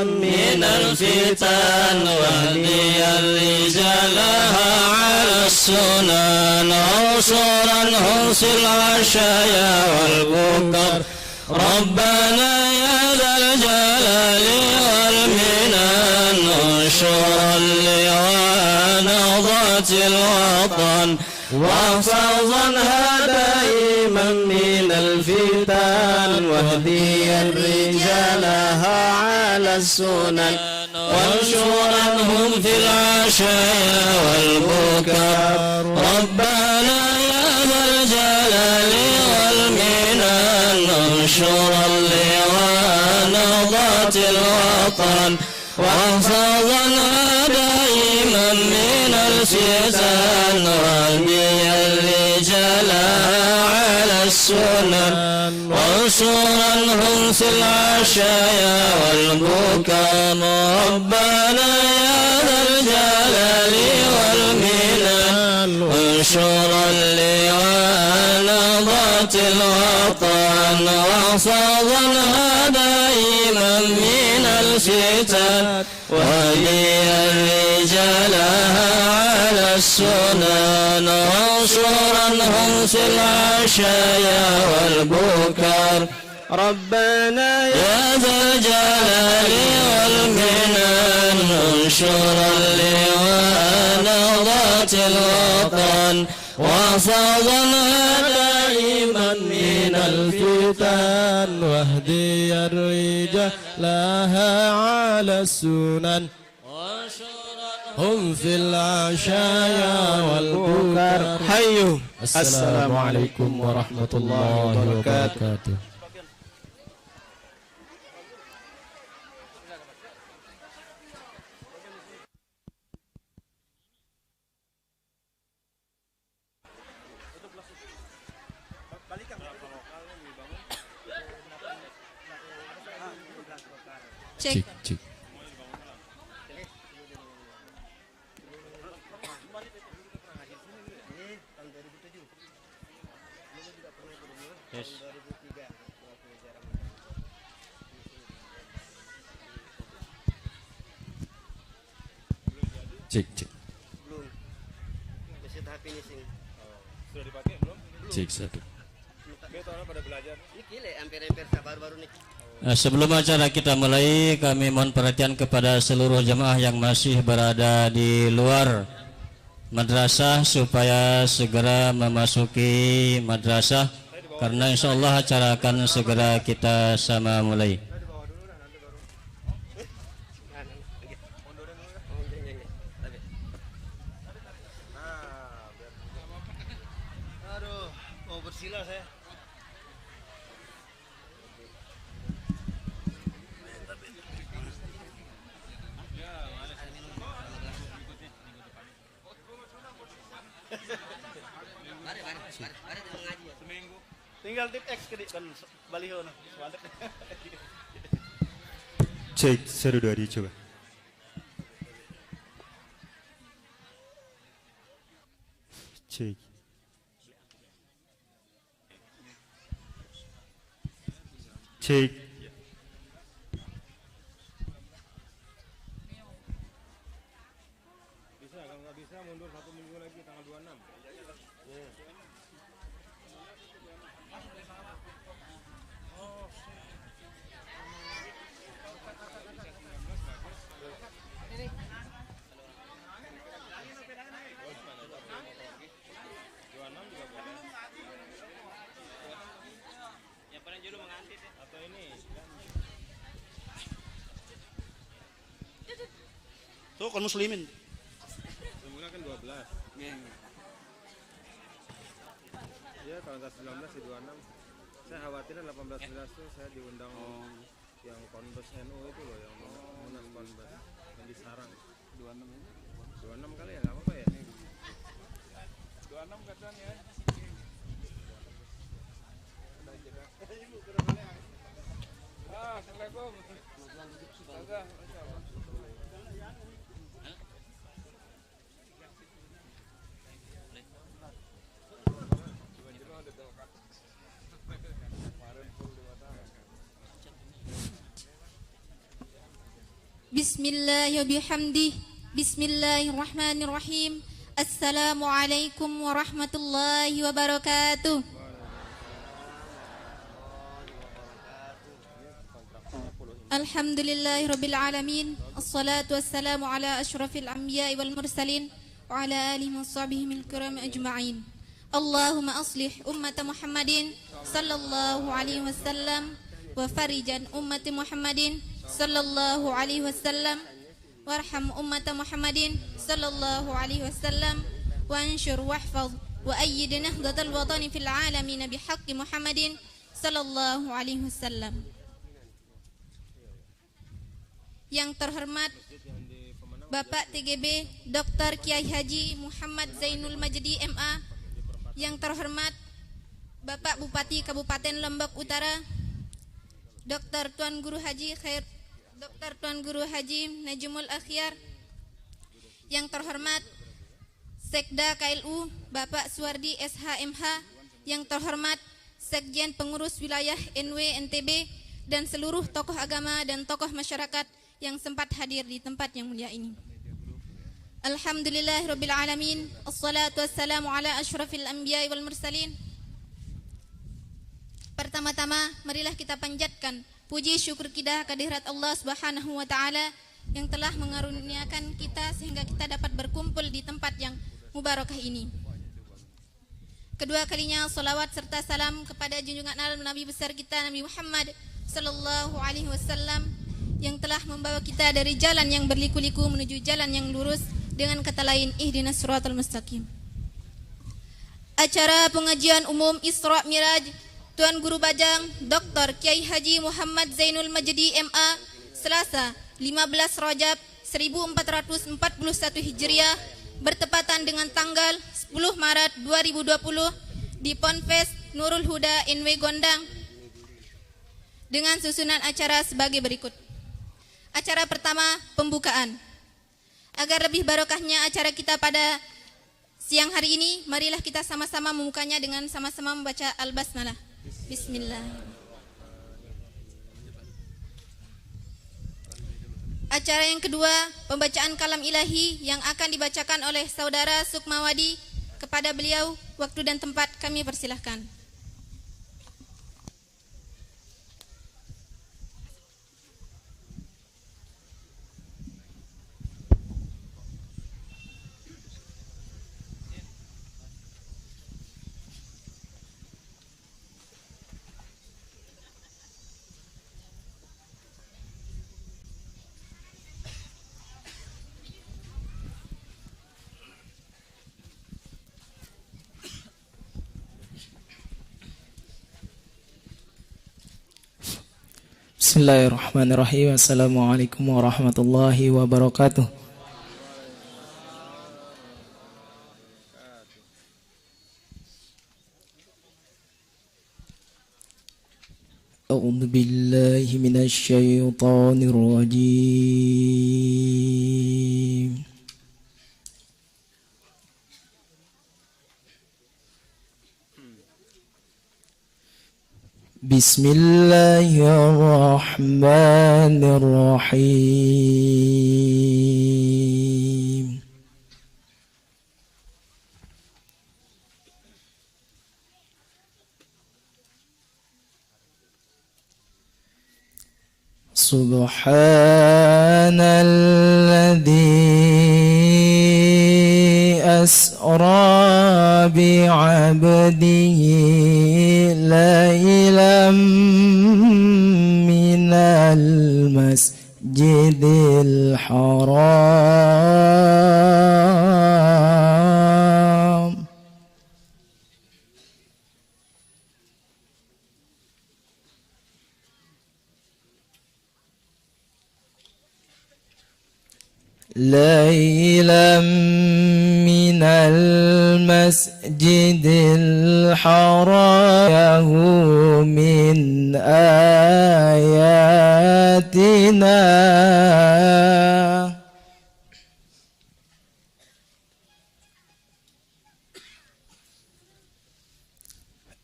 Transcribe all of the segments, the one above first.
من الفتن واهدي الرجال على السنن وانصرنهم في العشايا والبكر ربنا يا ذا الجلال والمنن انشر اللواء نهضة الوطن واحفظنها دائما من الفتن واهدي الرجال على السنن وانشرنهم في العشايا والبكر ربنا يا ذا الجلال والمنن انشر اللواء نهضة الوطن واحفظنها دائما من الفتن واهدي الرجال على السنن وانصرنهم في العشايا والبكر ربنا يا ذا الجلال والمنن وانشر اللواء نهضة الوطن واحفظنها دائما من الفتن واهدي الرجال على السنن وانصرنهم في العشايا والبكر ربنا يا ذا الجلال والمنن انشر اللواء نهضة الوطن واحفظنها دائما من الفتن واهدي الرجال لها على السنن هم في العشايا والبكر حيوا السلام عليكم ورحمة الله وبركاته. Cek. Cek. Belum. Masih tahap finishing. Sudah dipakai belum? Cek satu. Betul pada belajar. Ini gile, hampir-hampir baru-baru nih. Sebelum acara kita mulai, kami mohon perhatian kepada seluruh jemaah yang masih berada di luar madrasah supaya segera memasuki madrasah karena insya Allah acara akan segera kita sama mulai. Aduh, mau bersila saya. Tinggal tip X ke kan baliho nah. Cek seru dua dicoba. Cek. Cek. Bisa, kalau nggak bisa mundur 1 minggu lagi tanggal 26. Atau ini Tuh kan muslimin. semula kan 12. Ya kalau nggak 19 ya 26. Saya khawatirnya 18-19 tuh saya diundang yang Konbes NU itu loh, yang Munas Konbes yang di Sarang. 26 kali ya nggak apa-apa ya. 26 katanya. Assalamualaikum. Bismillah wa bihamdih. Bismillahirrahmanirrahim. Assalamualaikum warahmatullahi wabarakatuh. Alhamdulillahirabbil alamin. Assalatu wassalamu ala asyrafil anbiya'i wal mursalin wa ala alihi washabbihi min kiram ajma'in. Allahumma aslih ummata Muhammadin sallallahu alaihi wasallam wa farijan ummati Muhammadin sallallahu alaihi wasallam warham ummata Muhammadin sallallahu alaihi wasallam wa anshur wahfaz wa ayyid nahdatal watani fil alamin bihaqqi Muhammadin sallallahu alaihi wasallam. Yang terhormat Bapak TGB Dr. Kiai Haji Muhammad Zainul Majdi MA, yang terhormat Bapak Bupati Kabupaten Lombok Utara Dr. Tuan Guru Haji Najmul Akhyar, yang terhormat Sekda KLU Bapak Suwardi SHMH, yang terhormat Sekjen Pengurus Wilayah NW NTB, dan seluruh tokoh agama dan tokoh masyarakat yang sempat hadir di tempat yang mulia ini. Alhamdulillahirabbil alamin. Assalatu wassalamu ala asyrafil anbiya'i wal mursalin. Pertama-tama marilah kita panjatkan puji syukur kita kehadirat Allah Subhanahu wa taala yang telah mengaruniakan kita sehingga kita dapat berkumpul di tempat yang mubarakah ini. Kedua kalinya salawat serta salam kepada junjungan Nabi besar kita Nabi Muhammad sallallahu alaihi wasallam yang telah membawa kita dari jalan yang berliku-liku menuju jalan yang lurus dengan kata lain ihdinas siratal mustaqim. Acara pengajian umum Isra Miraj Tuan Guru Bajang Dr. Kiai Haji Muhammad Zainul Majdi MA Selasa 15 Rajab 1441 Hijriah bertepatan dengan tanggal 10 Maret 2020 di Ponpes Nurul Huda NW Gondang dengan susunan acara sebagai berikut. Acara pertama, pembukaan. Agar lebih barokahnya acara kita pada siang hari ini, marilah kita sama-sama membukanya dengan sama-sama membaca Al-Basmalah. Bismillah. Acara yang kedua, pembacaan kalam ilahi yang akan dibacakan oleh Saudara Sukmawadi. Kepada beliau, waktu dan tempat kami persilahkan. Bismillahirrahmanirrahim. Assalamualaikum warahmatullahi wabarakatuh. A'udzu billahi minasy syaithanir rajim. Bismillahirrahmanirrahim. Subhanalladzi asra bi'abdihi lailam minal masjidil haram ليلا من المسجد الحرام من آياتنا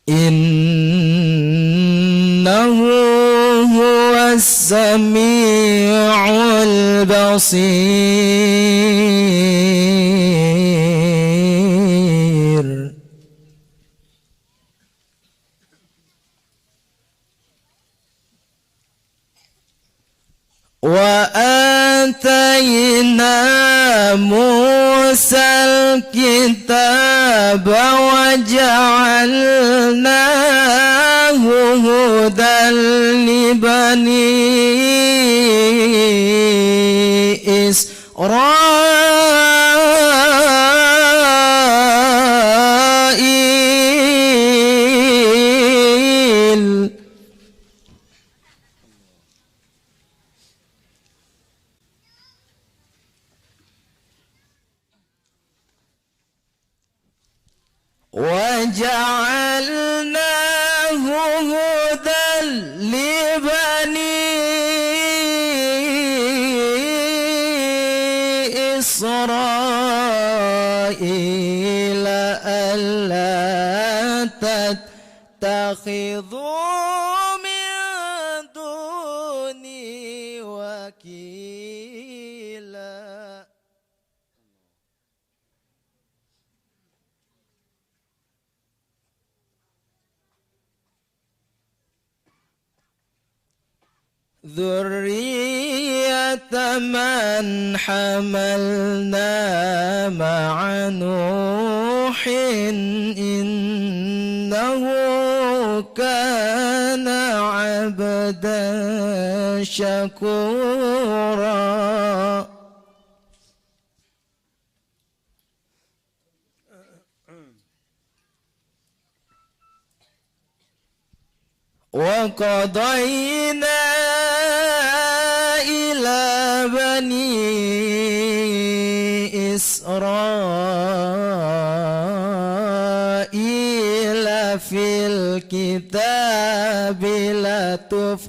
إنه هو السميع البصير وآتينا موسى الكتاب وجعلناه هدى لبني إسرائيل وجعلناه هدى لبني إسرائيل ألا تتخذوا من دوني وكيلا ذرية من حملنا مع نوح إنه كان عبدا شكورا وقضينا إلى بني إسرائيل في الكتاب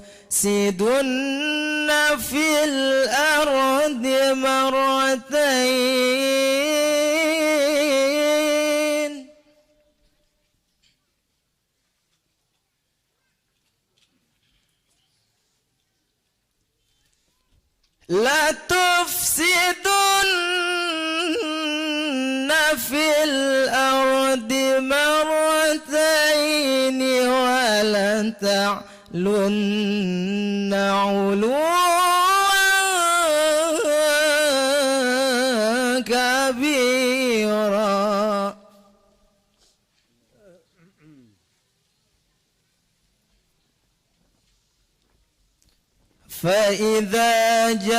لتفسدن في الأرض مرتين لتفسدن في الأرض مرتين ولن تعلن علوا كبيرا فإذا جاء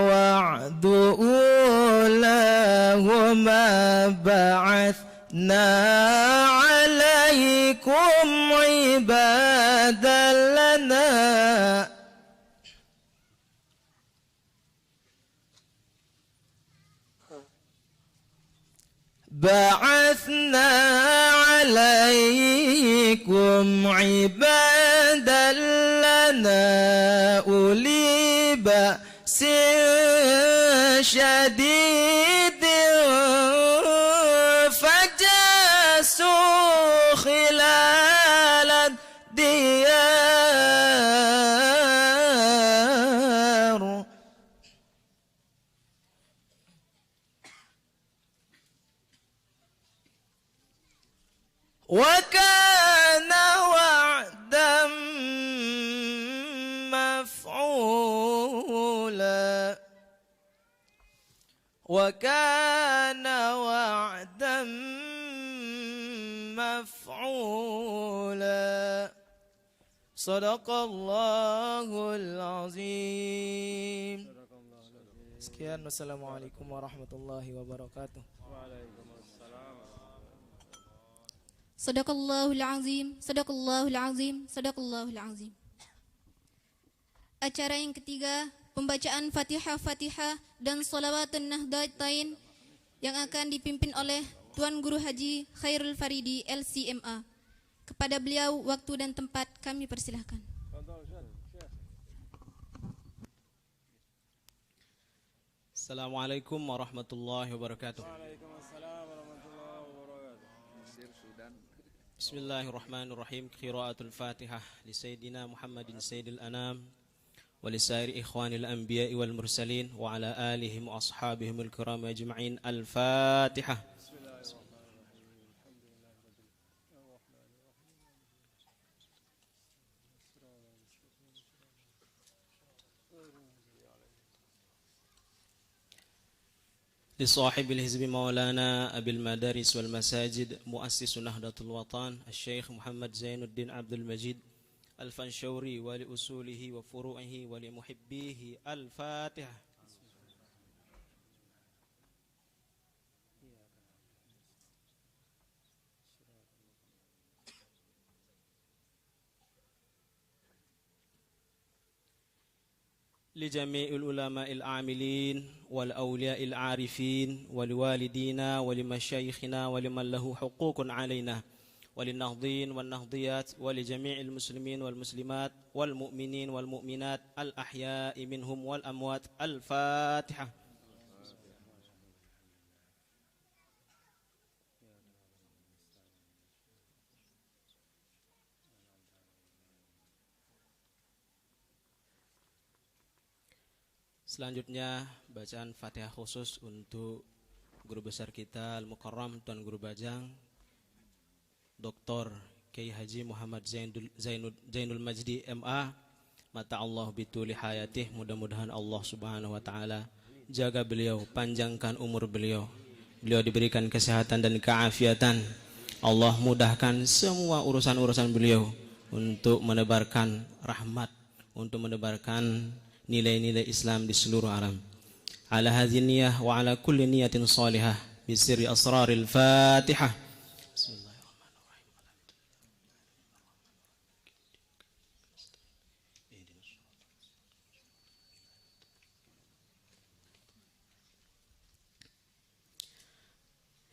وعد أولاهما بعثنا عليكم عبادا لنا بعثنا عليكم عبادا لنا أولي بأس شديد فجاسوا خلال الديار وكان وعدا مفعولا وكان وعدا مفعولا صدق الله العظيم. Sekian, wassalamualaikum warahmatullahi wabarakatuh. Sadaqallahul azim, sadaqallahul azim, sadaqallahul azim. Acara yang ketiga, pembacaan Fatihah dan Sholawatun Nahdlatain yang akan dipimpin oleh Tuan Guru Haji Khairul Faridi LCMA. Kepada beliau waktu dan tempat kami persilahkan. Assalamualaikum warahmatullahi wabarakatuh. Bismillahirrahmanirrahim. Qiraatul Fatihah li Sayyidina Muhammadin Sayyidil Anam wa li sairi ikhwanil anbiya'i wal mursalin wa ala alihim wa ashabihimul kiram ajma'in. Al-Fatihah. لصاحب الحزب مولانا أبي المدارس والمساجد مؤسس نهضة الوطن الشيخ محمد زين الدين عبد المجيد الفنشوري ولأصوله وفروعه ولمحبيه. الفاتحة. لجميع العلماء العاملين والأولياء العارفين ولوالدينا ولمشايخنا ولمن له حقوق علينا وللنهضين والنهضيات ولجميع المسلمين والمسلمات والمؤمنين والمؤمنات الأحياء منهم والأموات. الفاتحة. Selanjutnya bacaan Fatihah khusus untuk guru besar kita Al-Mukarram Tuan Guru Bajang Dr. Kiai Haji Muhammad Zainul Majdi MA. Mata Allah bituli hayatih. Mudah-mudahan Allah Subhanahu wa taala jaga beliau, panjangkan umur beliau. Beliau diberikan kesehatan dan keafiatan. Allah mudahkan semua urusan-urusan beliau untuk menebarkan rahmat, untuk menebarkan nilai-nilai Islam di seluruh alam. Ala hadhihi niyyah wa ala kulli niyatin salihah bi sirri asraril Fatihah.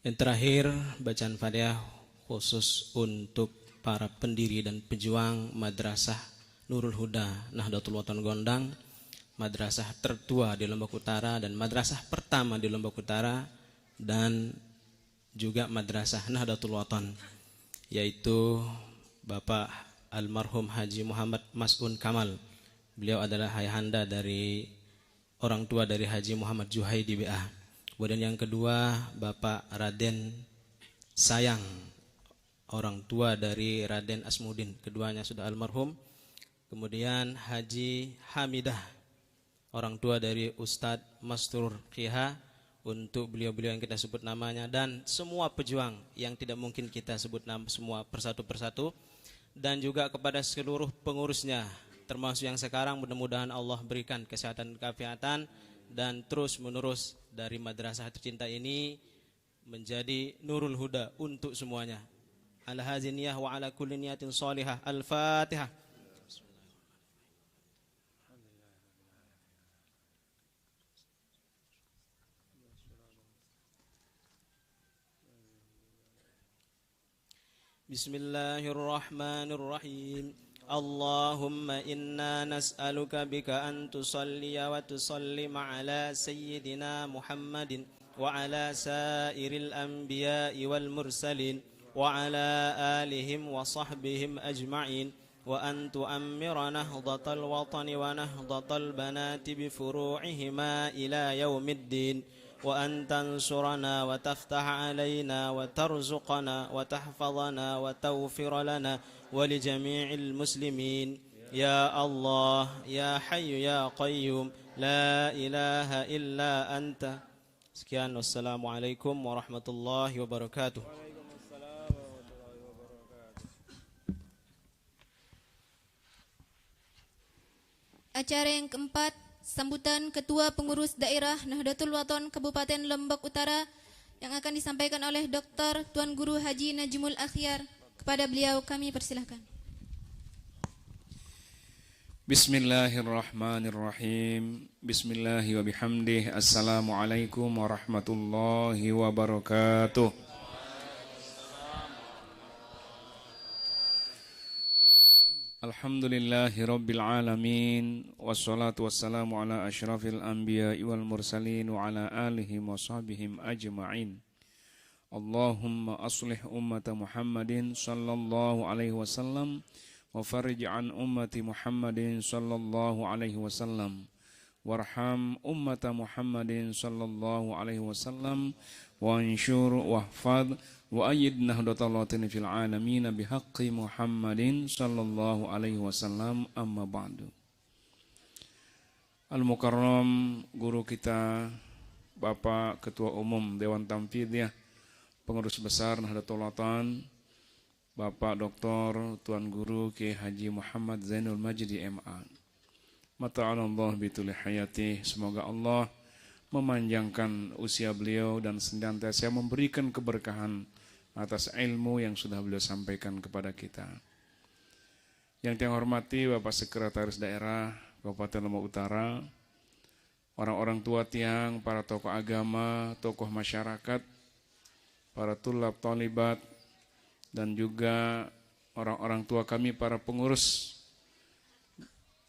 Yang terakhir bacaan Fatihah khusus untuk para pendiri dan pejuang Madrasah Nurul Huda Nahdlatul Watan Gondang, madrasah tertua di Lombok Utara dan madrasah pertama di Lombok Utara, dan juga madrasah Nahdlatul Watan, yaitu Bapak almarhum Haji Muhammad Mas'un Kamal. Beliau adalah ayahanda dari orang tua dari Haji Muhammad Juhaidi BA. Kemudian yang kedua Bapak Raden Sayang, orang tua dari Raden Asmudin, keduanya sudah almarhum. Kemudian Haji Hamidah, orang tua dari Ustadz Mastur Kiha, untuk beliau-beliau yang kita sebut namanya, dan semua pejuang yang tidak mungkin kita sebut nama semua persatu-persatu, dan juga kepada seluruh pengurusnya, termasuk yang sekarang. Mudah-mudahan Allah berikan kesehatan dan keafiatan, dan terus menerus dari madrasah tercinta ini menjadi Nurul Huda untuk semuanya. Ala haziniyah wa ala kulli niyatin salihah. Al-Fatihah. Bismillahirrahmanirrahim. Allahumma inna nas'aluka bika an tusalliya wa tusallima ala sayyidina Muhammadin wa ala sairil anbiya'i wal mursalin wa ala alihim wa sahbihim ajma'in, wa an tu'ammira nahdatal watani wa nahdatal banati bi furu'ihima ila yaumiddin, wa an tansurana wa taftah alaina wa tarzuqana wa tahfazana wa tawfir lana wa li jami'il muslimin. Ya Allah, ya Hayyu ya Qayyum, la ilaha illa anta. Sekian, wassalamualaikum warahmatullahi wabarakatuh. Acara yang keempat, sambutan Ketua Pengurus Daerah Nahdlatul Watan Kabupaten Lombok Utara yang akan disampaikan oleh Dr. Tuan Guru Haji Najmul Akhyar. Kepada beliau kami persilahkan. Bismillahirrahmanirrahim. Bismillahi wa bihamdih. Assalamualaikum warahmatullahi wabarakatuh. Alhamdulillahi rabbil alamin. Wassalatu wassalamu ala asyrafil anbiya'i wal mursalin wa ala alihim wa sahbihim ajma'in. Allahumma aslih ummata Muhammadin sallallahu alaihi wasallam wa farij an ummati Muhammadin sallallahu alaihi wasallam warham ummata Muhammadin sallallahu alaihi wasallam wa anshur wahfad wa ayyid nahdatal watani fil alamin bihaqqi Muhammadin sallallahu alaihi wasallam amma ba'du. Al-Mukarram guru kita Bapak Ketua Umum Dewan Tamfidiyah Pengurus Besar Nahdlatul Ulama Bapak Dr. Tuan Guru Kiai Haji Muhammad Zainul Majdi MA. Mata'alallah bituli hayati. Semoga Allah memanjangkan usia beliau dan senantiasa memberikan keberkahan atas ilmu yang sudah beliau sampaikan kepada kita. Yang saya hormati Bapak Sekretaris Daerah Kabupaten Lombok Utara, orang-orang tua tiang, para tokoh agama, tokoh masyarakat, para tulab talibat, dan juga orang-orang tua kami, para pengurus.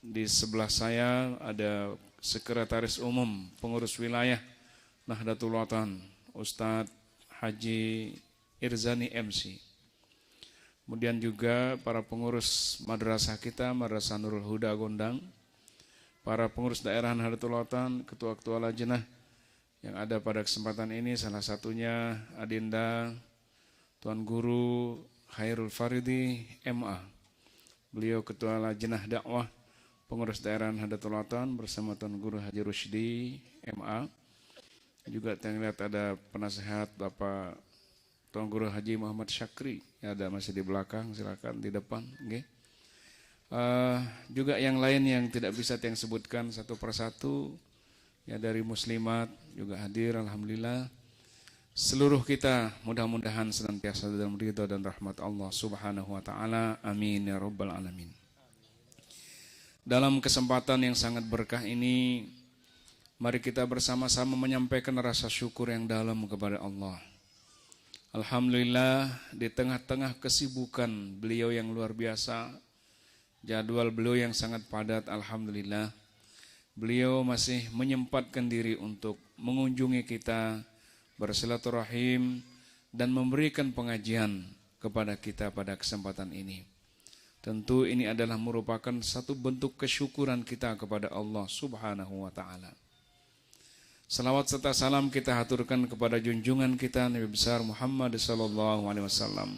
Di sebelah saya ada Sekretaris Umum Pengurus Wilayah Nahdlatul Ulama, Ustadz Haji Irzani MC. Kemudian juga para pengurus madrasah kita, Madrasah Nurul Huda Gondang, para pengurus daerah Nahdlatul Ulama, ketua-ketua lajnah yang ada pada kesempatan ini, salah satunya Adinda Tuan Guru Khairul Faridi MA. Beliau ketua lajnah dakwah pengurus daerah Nahdlatul Ulama bersama Tuan Guru Haji Rusdi MA. Juga saya lihat ada penasehat Bapak Tuan Guru Haji Muhammad Syakri, ya, ada masih di belakang, silakan di depan. Okay. Juga yang lain yang tidak bisa yang sebutkan satu persatu, ya, dari muslimat juga hadir, alhamdulillah. Seluruh kita mudah-mudahan senantiasa dalam ridha dan rahmat Allah Subhanahu wa taala. Amin ya rabbal alamin. Dalam kesempatan yang sangat berkah ini, mari kita bersama-sama menyampaikan rasa syukur yang dalam kepada Allah. Alhamdulillah, di tengah-tengah kesibukan beliau yang luar biasa, jadwal beliau yang sangat padat, alhamdulillah, beliau masih menyempatkan diri untuk mengunjungi kita, bersilaturahim, dan memberikan pengajian kepada kita pada kesempatan ini. Tentu ini adalah merupakan satu bentuk kesyukuran kita kepada Allah Subhanahu wa ta'ala. Salawat serta salam kita haturkan kepada junjungan kita Nabi besar Muhammad sallallahu alaihi wasallam.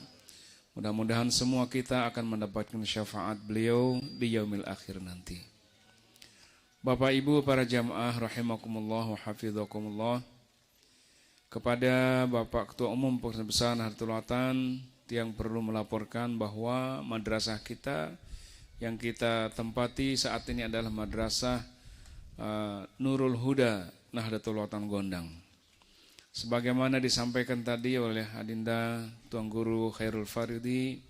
Mudah-mudahan semua kita akan mendapatkan syafaat beliau di yaumil akhir nanti. Bapak Ibu para jamaah rahimakumullah wa hafizakumullah. Kepada Bapak Ketua Umum Pengurus Besar Nahdlatul Ulama yang perlu melaporkan bahwa madrasah kita yang kita tempati saat ini adalah madrasah Nurul Huda Nahdlatul Ulama Gondang. Sebagaimana disampaikan tadi oleh Adinda Tuan Guru Khairul Faridi,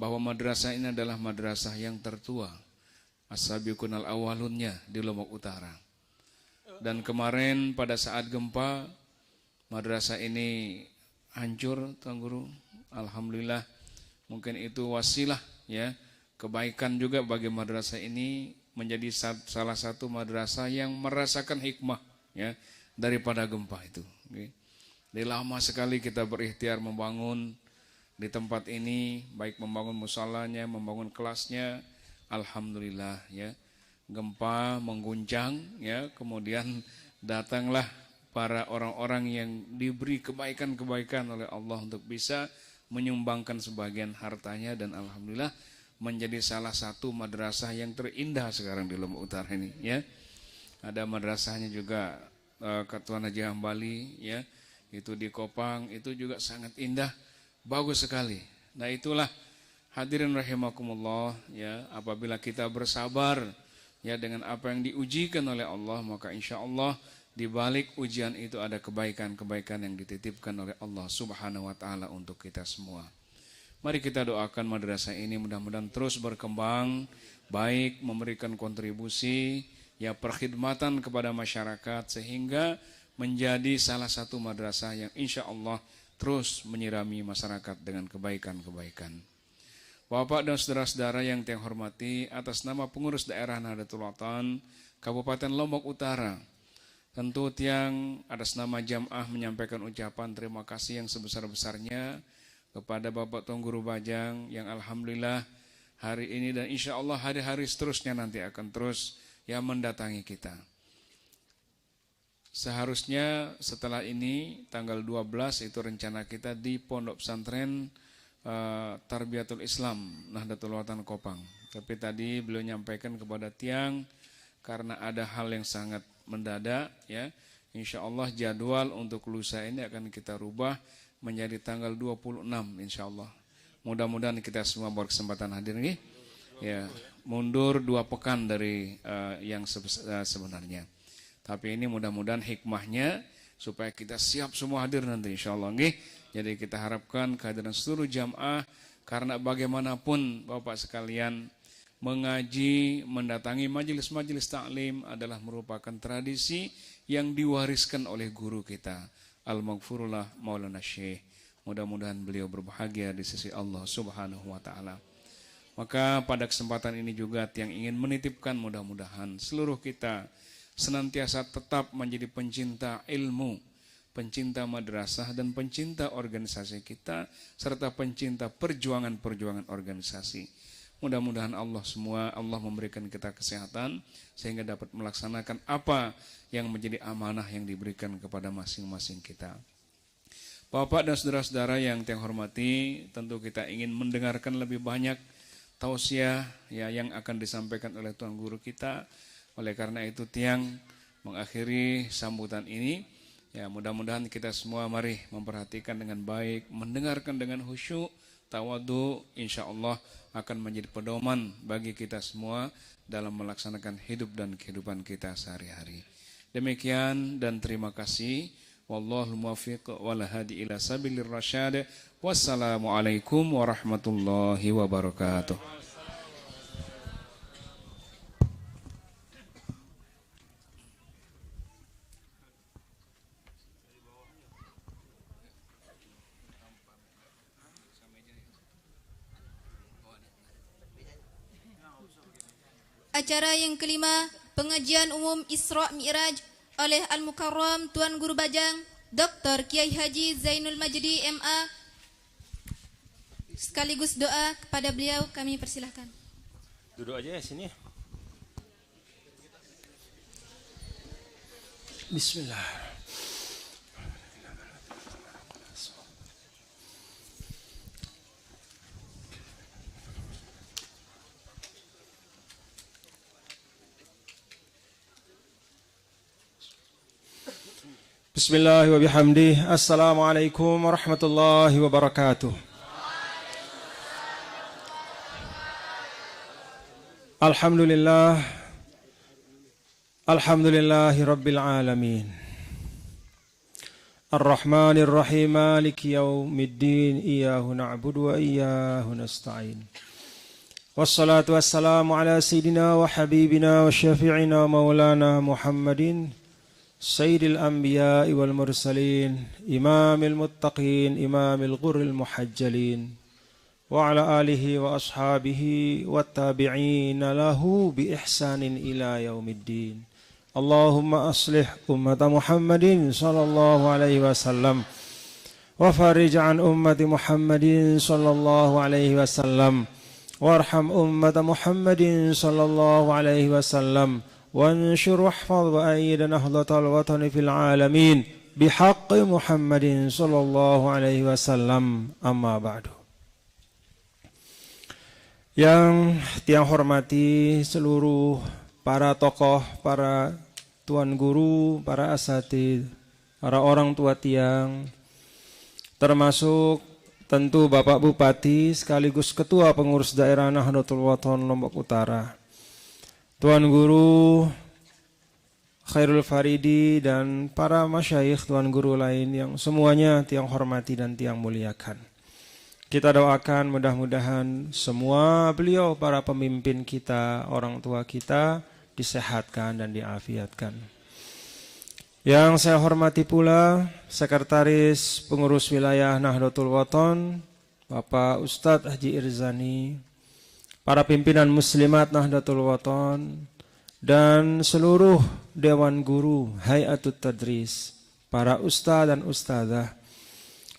bahwa madrasah ini adalah madrasah yang tertua, as-sabiqun al-awwalunnya di Lombok Utara. Dan kemarin pada saat gempa, madrasah ini hancur, Tuan Guru. Alhamdulillah, mungkin itu wasilah, ya, kebaikan juga bagi madrasah ini menjadi salah satu madrasah yang merasakan hikmah, ya, daripada gempa itu. Okay. Dari lama sekali kita berikhtiar membangun di tempat ini, baik membangun musholanya, membangun kelasnya. Alhamdulillah, ya, gempa mengguncang, ya, kemudian datanglah para orang-orang yang diberi kebaikan-kebaikan oleh Allah untuk bisa menyumbangkan sebagian hartanya, dan alhamdulillah menjadi salah satu madrasah yang terindah sekarang di Lombok Utara ini, ya. Ada madrasahnya juga Ketuan Haji Hambali, ya, itu di Kopang, itu juga sangat indah, bagus sekali. Nah, itulah hadirin rahimakumullah, ya, apabila kita bersabar, ya, dengan apa yang diujikan oleh Allah, maka insya Allah di balik ujian itu ada kebaikan-kebaikan yang dititipkan oleh Allah Subhanahu wa taala untuk kita semua. Mari kita doakan madrasah ini mudah-mudahan terus berkembang, baik memberikan kontribusi, ya, perkhidmatan kepada masyarakat, sehingga menjadi salah satu madrasah yang insya Allah terus menyirami masyarakat dengan kebaikan-kebaikan. Bapak dan saudara-saudara yang saya hormati, atas nama pengurus daerah Nahdlatul Ulama Kabupaten Lombok Utara Tentu tiang atas nama jamaah menyampaikan ucapan terima kasih yang sebesar-besarnya kepada Bapak Tuan Guru Bajang yang alhamdulillah hari ini dan insya Allah hari-hari seterusnya nanti akan terus yang mendatangi kita. Seharusnya setelah ini tanggal 12 itu rencana kita di Pondok Pesantren Tarbiyatul Islam Nahdlatul Ulama Kopang. Tapi tadi beliau nyampaikan kepada tiang karena ada hal yang sangat mendadak ya. Insya Allah jadwal untuk lusa ini akan kita rubah menjadi tanggal 26 insya Allah. Mudah-mudahan kita semua berkesempatan hadir nih. Ya, mundur 2 pekan dari yang sebenarnya. Tapi ini mudah-mudahan hikmahnya supaya kita siap semua hadir nanti insya Allah nih. Jadi kita harapkan kehadiran seluruh jamaah karena bagaimanapun Bapak sekalian mengaji, mendatangi majelis-majelis taklim adalah merupakan tradisi yang diwariskan oleh guru kita Al-Maghfurullah Maulana Syekh. Mudah-mudahan beliau berbahagia di sisi Allah Subhanahu wa taala. Maka pada kesempatan ini juga yang ingin menitipkan mudah-mudahan seluruh kita senantiasa tetap menjadi pencinta ilmu, pencinta madrasah dan pencinta organisasi kita serta pencinta perjuangan-perjuangan organisasi. Mudah-mudahan Allah memberikan kita kesehatan sehingga dapat melaksanakan apa yang menjadi amanah yang diberikan kepada masing-masing kita. Bapak dan saudara-saudara yang tiang hormati, tentu kita ingin mendengarkan lebih banyak tausiah ya yang akan disampaikan oleh Tuan Guru kita. Oleh karena itu tiang mengakhiri sambutan ini. Ya, mudah-mudahan kita semua mari memperhatikan dengan baik, mendengarkan dengan khusyuk, tawadhu, insya Allah akan menjadi pedoman bagi kita semua dalam melaksanakan hidup dan kehidupan kita sehari-hari. Demikian dan terima kasih. Wallahul muwaffiq wal hadi ila sabilir rasyad. Wassalamualaikum warahmatullahi wabarakatuh. Acara yang kelima, pengajian umum Isra Mi'raj oleh Al-Mukarram Tuan Guru Bajang Dr. Kiai Haji Zainul Majdi MA. Sekaligus doa kepada beliau kami persilahkan. Duduk aja ya sini. Bismillah. Bismillah wa bihamdih. Assalamualaikum warahmatullahi wabarakatuh. Alhamdulillah. Alhamdulillahi rabbil alamin. Ar-Rahmanir Rahim, Maliki yaumiddin. Iyyahu na'budu wa iyyahu nasta'in. Wassalatu wassalamu ala sayyidina wa habibina wa syafi'ina maulana Muhammadin سيد الأنبياء والمرسلين إمام المتقين إمام الغر المحجلين وعلى آله وأصحابه والتابعين له بإحسان إلى يوم الدين. اللهم أصلح أمة محمد صلى الله عليه وسلم وفرج عن أمة محمد صلى الله عليه وسلم وارحم أمة محمد صلى الله عليه وسلم وانشر واحفظ وأيد نهضة الوطن في العالمين بحق محمد صلى الله عليه وسلم. أما بعد. Yang tiang hormati seluruh para tokoh, para tuan guru, para asatidz, para orang tua tiang, termasuk tentu Bapak Bupati sekaligus Ketua Pengurus Daerah Nahdlatul Ulama Lombok Utara, Tuan Guru Khairul Faridi dan para masyayikh Tuan Guru lain yang semuanya tiang hormati dan tiang muliakan. Kita doakan mudah-mudahan semua beliau para pemimpin kita, orang tua kita disehatkan dan diafiatkan. Yang saya hormati pula Sekretaris Pengurus Wilayah Nahdlatul Wathon Bapak Ustadz Haji Irzani, para pimpinan muslimat Nahdlatul Wathon, dan seluruh Dewan Guru, Hay'atut Tadris, para ustaz dan ustazah,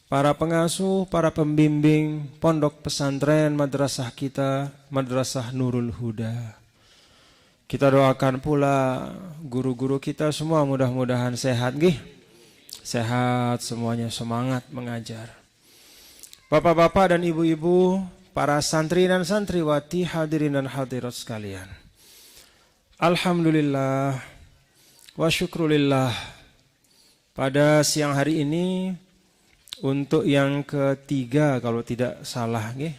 para pengasuh, para pembimbing pondok pesantren madrasah kita, Madrasah Nurul Huda. Kita doakan pula guru-guru kita semua mudah-mudahan sehat nggih. Sehat semuanya, semangat mengajar. Bapak-bapak dan ibu-ibu, para santri dan santriwati, hadirin dan hadirat sekalian. Alhamdulillah wa syukrulillah. Pada siang hari ini untuk yang ketiga kalau tidak salah nggih,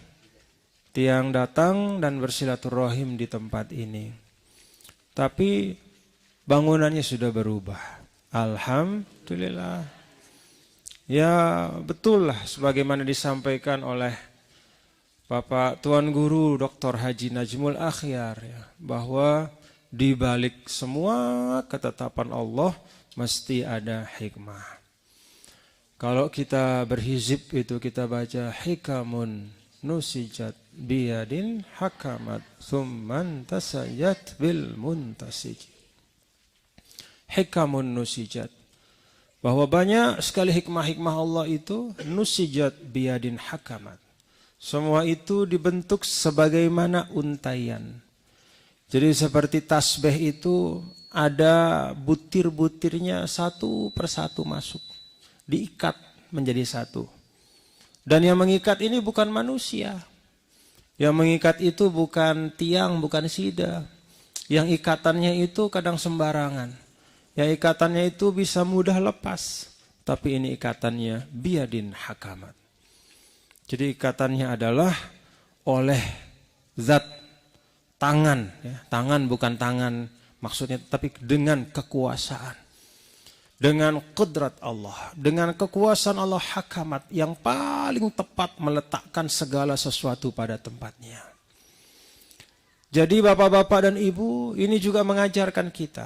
tiang datang dan bersilaturahim di tempat ini. Tapi bangunannya sudah berubah. Alhamdulillah. Ya betul lah sebagaimana disampaikan oleh Bapak Tuan Guru Dr. Haji Najmul Akhyar ya, bahwa di balik semua ketetapan Allah mesti ada hikmah. Kalau kita berhizib itu kita baca hikamun nusijat biyadin hakamat thumman tasajat bil muntasij. Hikamun nusijat, bahwa banyak sekali hikmah-hikmah Allah itu nusijat biyadin hakamat. Semua itu dibentuk sebagaimana untaian. Jadi seperti tasbih itu ada butir-butirnya satu persatu masuk, diikat menjadi satu. Dan yang mengikat ini bukan manusia. Yang mengikat itu bukan tiang, bukan sida. Yang ikatannya itu kadang sembarangan. Yang ikatannya itu bisa mudah lepas. Tapi ini ikatannya biyadin hakamat. Jadi ikatannya adalah oleh zat tangan. Ya. Tangan bukan tangan maksudnya, tapi dengan kekuasaan. Dengan kudrat Allah, dengan kekuasaan Allah hakamat yang paling tepat meletakkan segala sesuatu pada tempatnya. Jadi bapak-bapak dan ibu, ini juga mengajarkan kita.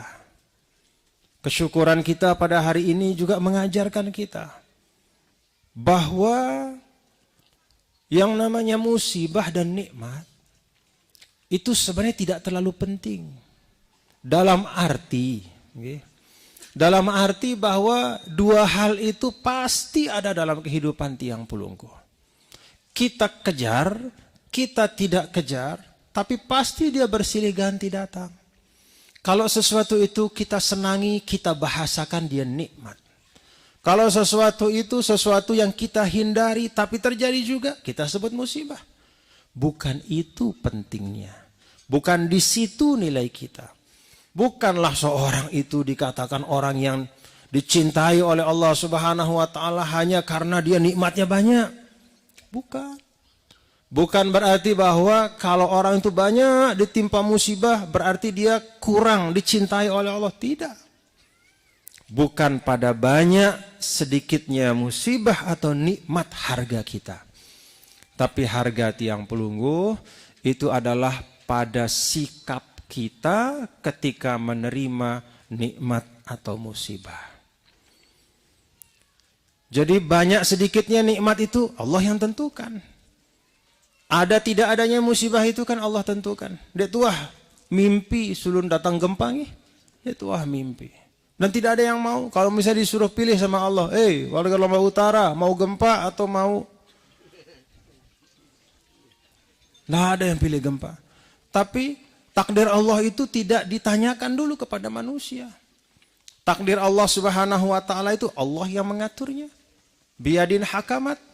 Kesyukuran kita pada hari ini juga mengajarkan kita bahwa yang namanya musibah dan nikmat itu sebenarnya tidak terlalu penting. Dalam arti bahwa dua hal itu pasti ada dalam kehidupan tiang pulungku. Kita kejar, kita tidak kejar, tapi pasti dia bersilih ganti datang. Kalau sesuatu itu kita senangi, kita bahasakan dia nikmat. Kalau sesuatu itu sesuatu yang kita hindari, tapi terjadi juga, kita sebut musibah. Bukan itu pentingnya. Bukan di situ nilai kita. Bukanlah seorang itu dikatakan orang yang dicintai oleh Allah Subhanahu wa taala hanya karena dia nikmatnya banyak. Bukan. Bukan berarti bahwa kalau orang itu banyak ditimpa musibah berarti dia kurang dicintai oleh Allah. Tidak. Bukan pada banyak sedikitnya musibah atau nikmat harga kita. Tapi harga tiang pelunggu itu adalah pada sikap kita ketika menerima nikmat atau musibah. Jadi banyak sedikitnya nikmat itu Allah yang tentukan. Ada tidak adanya musibah itu kan Allah tentukan. Dia tuah mimpi sulun datang gempa nih. Dia tuah mimpi. Dan tidak ada yang mau. Kalau misalnya disuruh pilih sama Allah. Warga Lombok Utara mau gempa atau mau. Tidak ada yang pilih gempa. Tapi takdir Allah itu tidak ditanyakan dulu kepada manusia. Takdir Allah Subhanahu wa taala itu Allah yang mengaturnya. Biyadin hakamat.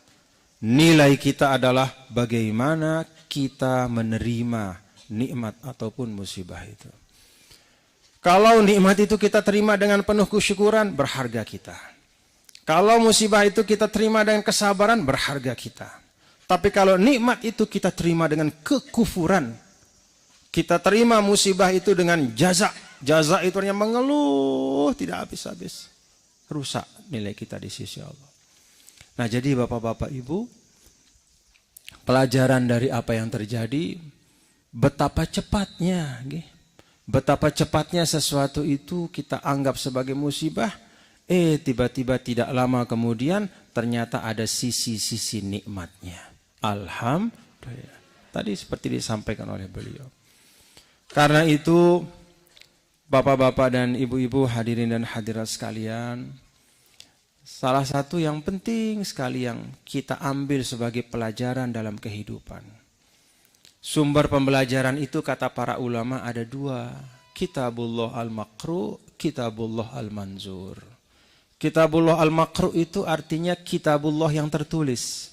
Nilai kita adalah bagaimana kita menerima nikmat ataupun musibah itu. Kalau nikmat itu kita terima dengan penuh kesyukuran, berharga kita. Kalau musibah itu kita terima dengan kesabaran, berharga kita. Tapi kalau nikmat itu kita terima dengan kekufuran, kita terima musibah itu dengan jaza. Jaza itu hanya mengeluh, tidak habis-habis. Rusak nilai kita di sisi Allah. Nah jadi bapak-bapak ibu, pelajaran dari apa yang terjadi, betapa cepatnya sesuatu itu kita anggap sebagai musibah, tiba-tiba tidak lama kemudian ternyata ada sisi-sisi nikmatnya. Alhamdulillah. Tadi seperti disampaikan oleh beliau. Karena itu Bapak-bapak dan ibu-ibu, hadirin dan hadirat sekalian, salah satu yang penting sekali yang kita ambil sebagai pelajaran dalam kehidupan. Sumber pembelajaran itu kata para ulama ada dua. Kitabullah al-Maqru, Kitabullah al-Manzur. Kitabullah al-Maqru itu artinya kitabullah yang tertulis.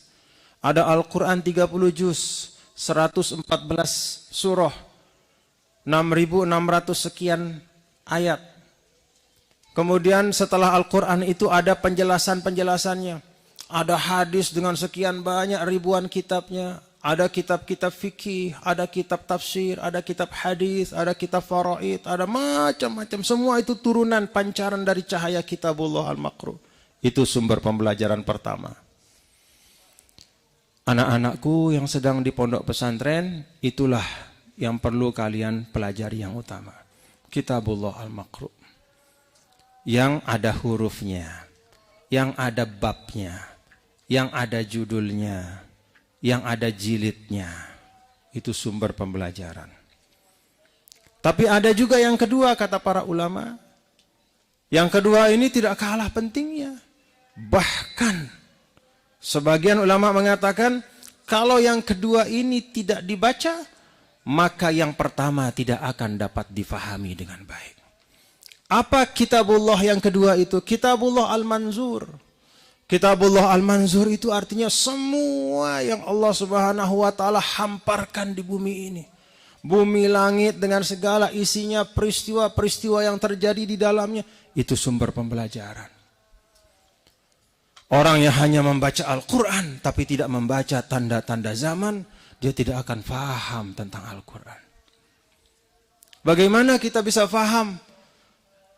Ada Al-Quran 30 juz, 114 surah, 6.600 sekian ayat. Kemudian setelah Al-Quran itu ada penjelasan-penjelasannya. Ada hadis dengan sekian banyak ribuan kitabnya. Ada kitab-kitab fikih, ada kitab tafsir, ada kitab hadis, ada kitab faraid, ada macam-macam. Semua itu turunan pancaran dari cahaya Kitabullah al-Maqru. Itu sumber pembelajaran pertama. Anak-anakku yang sedang di pondok pesantren, itulah yang perlu kalian pelajari yang utama. Kitabullah al-Maqru. Yang ada hurufnya, yang ada babnya, yang ada judulnya, yang ada jilidnya. Itu sumber pembelajaran. Tapi ada juga yang kedua kata para ulama. Yang kedua ini tidak kalah pentingnya. Bahkan sebagian ulama mengatakan kalau yang kedua ini tidak dibaca, maka yang pertama tidak akan dapat difahami dengan baik. Apa kitabullah yang kedua itu? Kitabullah al-Manzur. Kitabullah al-Manzur itu artinya semua yang Allah Subhanahu wa taala hamparkan di bumi ini. Bumi langit dengan segala isinya, peristiwa-peristiwa yang terjadi di dalamnya, itu sumber pembelajaran. Orang yang hanya membaca Al-Quran tapi tidak membaca tanda-tanda zaman, dia tidak akan faham tentang Al-Quran. Bagaimana kita bisa faham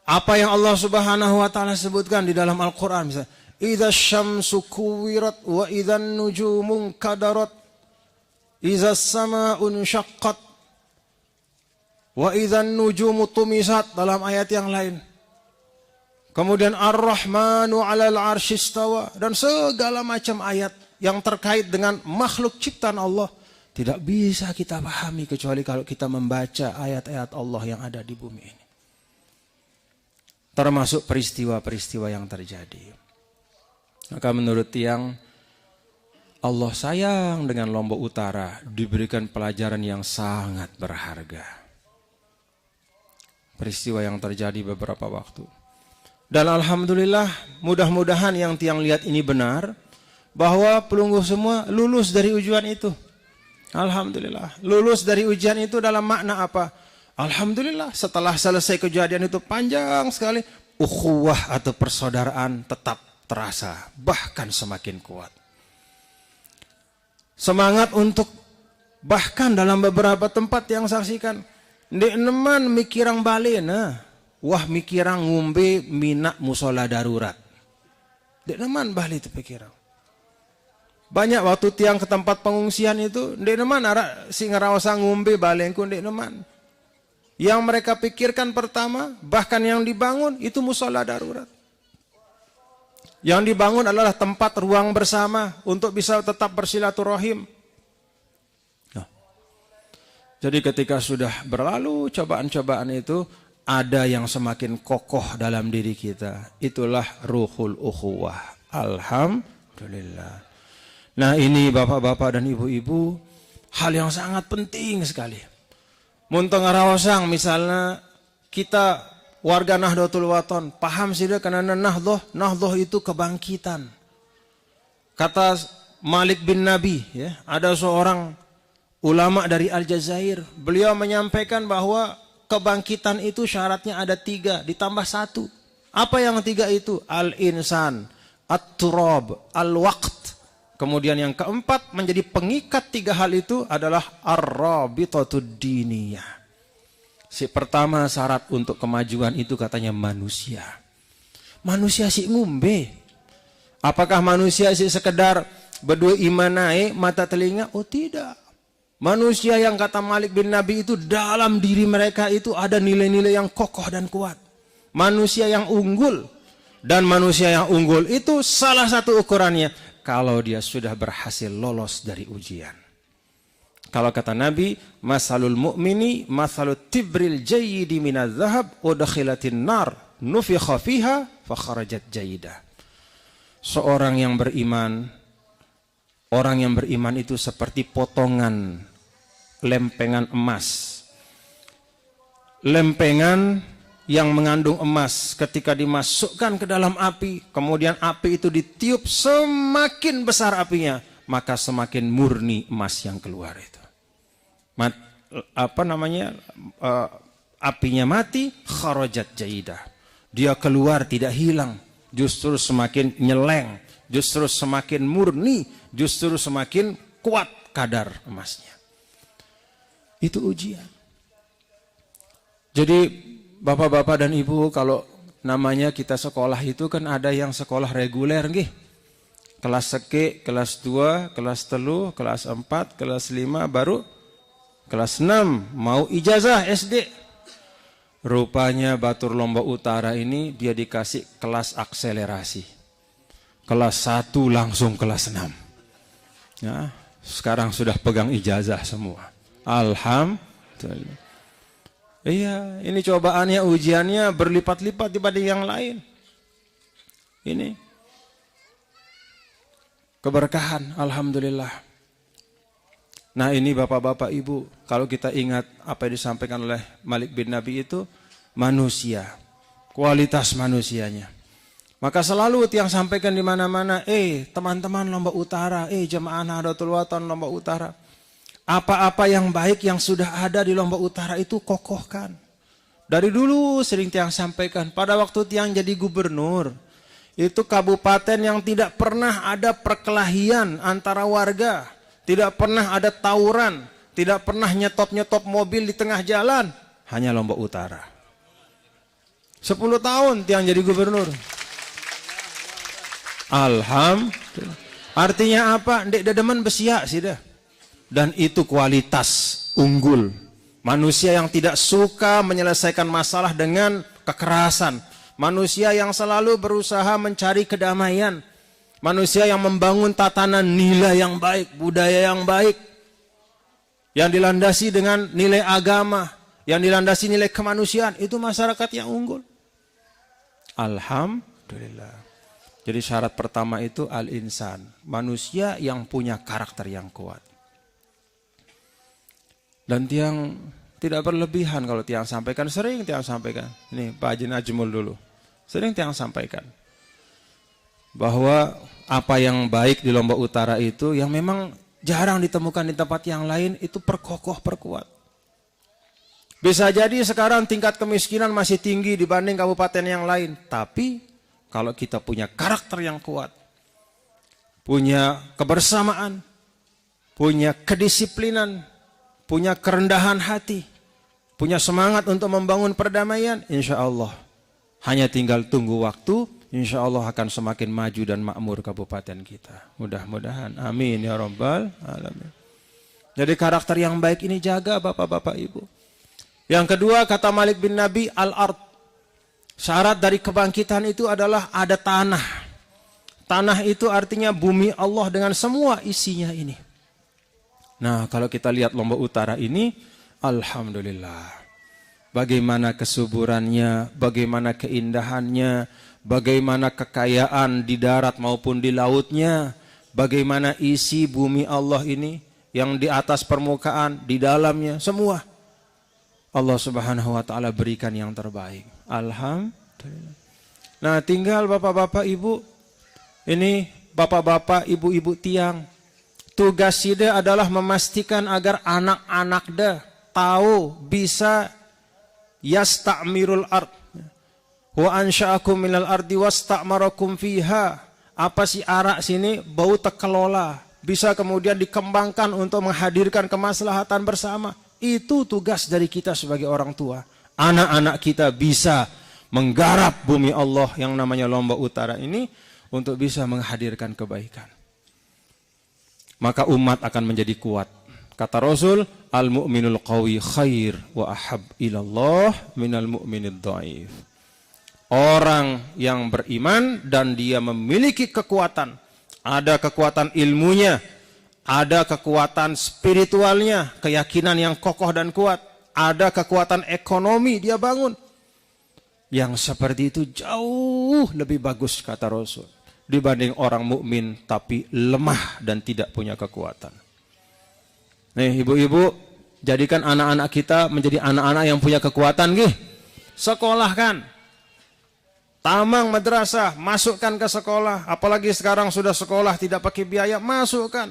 apa yang Allah Subhanahu wa taala sebutkan di dalam Al-Quran? Misalnya, idza syamsu kuwirat wa idza nujumun kadarat idza samaa'un syaqqat wa idza nujumu tumisat, dalam ayat yang lain. Kemudian Ar-Rahmanu 'alal 'arsy istawa, dan segala macam ayat yang terkait dengan makhluk ciptaan Allah tidak bisa kita pahami kecuali kalau kita membaca ayat-ayat Allah yang ada di bumi ini. Termasuk peristiwa-peristiwa yang terjadi. Maka menurut tiang, Allah sayang dengan Lombok Utara, diberikan pelajaran yang sangat berharga. Peristiwa yang terjadi beberapa waktu. Dan alhamdulillah, mudah-mudahan yang tiang lihat ini benar, bahwa pelunggu semua lulus dari ujian itu. Alhamdulillah, lulus dari ujian itu dalam makna apa? Alhamdulillah, setelah selesai kejadian itu panjang sekali, ukhuwah atau persaudaraan tetap terasa, bahkan semakin kuat. Semangat untuk bahkan dalam beberapa tempat yang saksikan, ndek neman mikirang balik, wah mikirang ngumbe minak musola darurat. Ndek neman balik itu pikirang. Banyak waktu tiang ke tempat pengungsian itu, ndek neman ara si ngerawasa ngumbe balengku ndek neman. Yang mereka pikirkan pertama, bahkan yang dibangun itu musola darurat. Yang dibangun adalah tempat ruang bersama untuk bisa tetap bersilaturahim. Nah, jadi ketika sudah berlalu cobaan-cobaan itu, ada yang semakin kokoh dalam diri kita. Itulah ruhul ukhuwah. Alhamdulillah. Nah ini bapak-bapak dan ibu-ibu, hal yang sangat penting sekali. Muntong arawasang misalnya kita warga Nahdlatul Wathon, paham sih dia karena Nahdlah itu kebangkitan. Kata Malik bin Nabi, ya, ada seorang ulama dari Aljazair, beliau menyampaikan bahwa kebangkitan itu syaratnya ada 3, ditambah 1. Apa yang 3 itu? Al-insan, at-turab, al-waqt. Kemudian yang keempat menjadi pengikat 3 hal itu adalah ar-rabitatud diniyah. Si pertama syarat untuk kemajuan itu katanya manusia. Manusia si ngumbe. Apakah manusia si sekedar berdua iman naik mata telinga? Oh tidak. Manusia yang kata Malik bin Nabi itu dalam diri mereka itu ada nilai-nilai yang kokoh dan kuat. Manusia yang unggul. Dan manusia yang unggul itu salah satu ukurannya kalau dia sudah berhasil lolos dari ujian. Kalau kata Nabi, masalul mu'mini masalut tibril jayyidi minaz zahab udkhilatin nar nufikha fiha fa kharajat jayyidah. Seorang yang beriman, orang yang beriman itu seperti potongan lempengan emas. Lempengan yang mengandung emas ketika dimasukkan ke dalam api, kemudian api itu ditiup, semakin besar apinya, maka semakin murni emas yang keluar itu. Apinya mati, kharajat jayyidah. Dia keluar tidak hilang, justru semakin nyeleng, justru semakin murni, justru semakin kuat kadar emasnya. Itu ujian. Jadi Bapak-bapak dan Ibu, kalau namanya kita sekolah itu kan ada yang sekolah reguler nggih. Kelas seke, kelas 2, kelas 3, kelas 4, kelas 5, baru kelas 6 mau ijazah SD. Rupanya Batur Lombok Utara ini dia dikasih kelas akselerasi. Kelas 1 langsung kelas 6. Ya, sekarang sudah pegang ijazah semua. Alhamdulillah. Iya, ini cobaannya, ujiannya berlipat-lipat dibanding yang lain. Ini keberkahan, alhamdulillah. Nah ini bapak-bapak ibu, kalau kita ingat apa yang disampaikan oleh Malik bin Nabi itu, manusia, kualitas manusianya. Maka selalu tiang sampaikan di mana-mana, teman-teman Lombok Utara, jemaah Nahdlatul Wathon Lombok Utara. Apa-apa yang baik yang sudah ada di Lombok Utara itu kokohkan. Dari dulu sering tiang sampaikan, pada waktu tiang jadi gubernur, itu kabupaten yang tidak pernah ada perkelahian antara warga, tidak pernah ada tawuran, tidak pernah nyetop-nyetop mobil di tengah jalan, hanya Lombok Utara. 10 tahun tiang jadi gubernur. Alhamdulillah. Artinya apa? Ndek dedeman besiak sih dah. Dan itu kualitas unggul. Manusia yang tidak suka menyelesaikan masalah dengan kekerasan. Manusia yang selalu berusaha mencari kedamaian. Manusia yang membangun tatanan nilai yang baik, budaya yang baik. Yang dilandasi dengan nilai agama, yang dilandasi nilai kemanusiaan. Itu masyarakat yang unggul. Alhamdulillah. Jadi syarat pertama itu al-insan. Manusia yang punya karakter yang kuat. Dan tiang tidak berlebihan kalau tiang sampaikan, sering tiang sampaikan. Ini Pak Haji Najmul dulu, sering tiang sampaikan bahwa apa yang baik di Lombok Utara itu yang memang jarang ditemukan di tempat yang lain itu perkokoh, perkuat. Bisa jadi sekarang tingkat kemiskinan masih tinggi dibanding kabupaten yang lain, tapi kalau kita punya karakter yang kuat, punya kebersamaan, punya kedisiplinan, punya kerendahan hati, punya semangat untuk membangun perdamaian, insya Allah hanya tinggal tunggu waktu, insya Allah akan semakin maju dan makmur kabupaten kita. Mudah-mudahan, amin ya rabbal alamin. Jadi karakter yang baik ini jaga bapak-bapak ibu. Yang kedua kata Malik bin Nabi, al-ard. Syarat dari kebangkitan itu adalah ada tanah. Tanah itu artinya bumi Allah dengan semua isinya ini. Nah kalau kita lihat Lombok Utara ini, alhamdulillah. Bagaimana kesuburannya, bagaimana keindahannya, bagaimana kekayaan di darat maupun di lautnya, bagaimana isi bumi Allah ini, yang di atas permukaan, di dalamnya, semua. Allah Subhanahu wa ta'ala berikan yang terbaik. Alhamdulillah. Nah tinggal bapak-bapak ibu, ini bapak-bapak ibu-ibu tiang, tugas sida adalah memastikan agar anak-anak dah tahu bisa yasta'mirul ard. Wa ansha'akum minal ardi wasta'marakum fiha. Apa sih arak sini? Bau terkelola. Bisa kemudian dikembangkan untuk menghadirkan kemaslahatan bersama. Itu tugas dari kita sebagai orang tua. Anak-anak kita bisa menggarap bumi Allah yang namanya Lombok Utara ini untuk bisa menghadirkan kebaikan. Maka umat akan menjadi kuat. Kata Rasul, al-mu'minul qawi khair wa ahab ilallah minal mu'minid dhaif. Orang yang beriman dan dia memiliki kekuatan, ada kekuatan ilmunya, ada kekuatan spiritualnya, keyakinan yang kokoh dan kuat, ada kekuatan ekonomi dia bangun. Yang seperti itu jauh lebih bagus kata Rasul dibanding orang mukmin tapi lemah dan tidak punya kekuatan. Nih ibu-ibu, jadikan anak-anak kita menjadi anak-anak yang punya kekuatan gih. Sekolahkan. Tamang madrasah, masukkan ke sekolah. Apalagi sekarang sudah sekolah tidak pakai biaya, masukkan.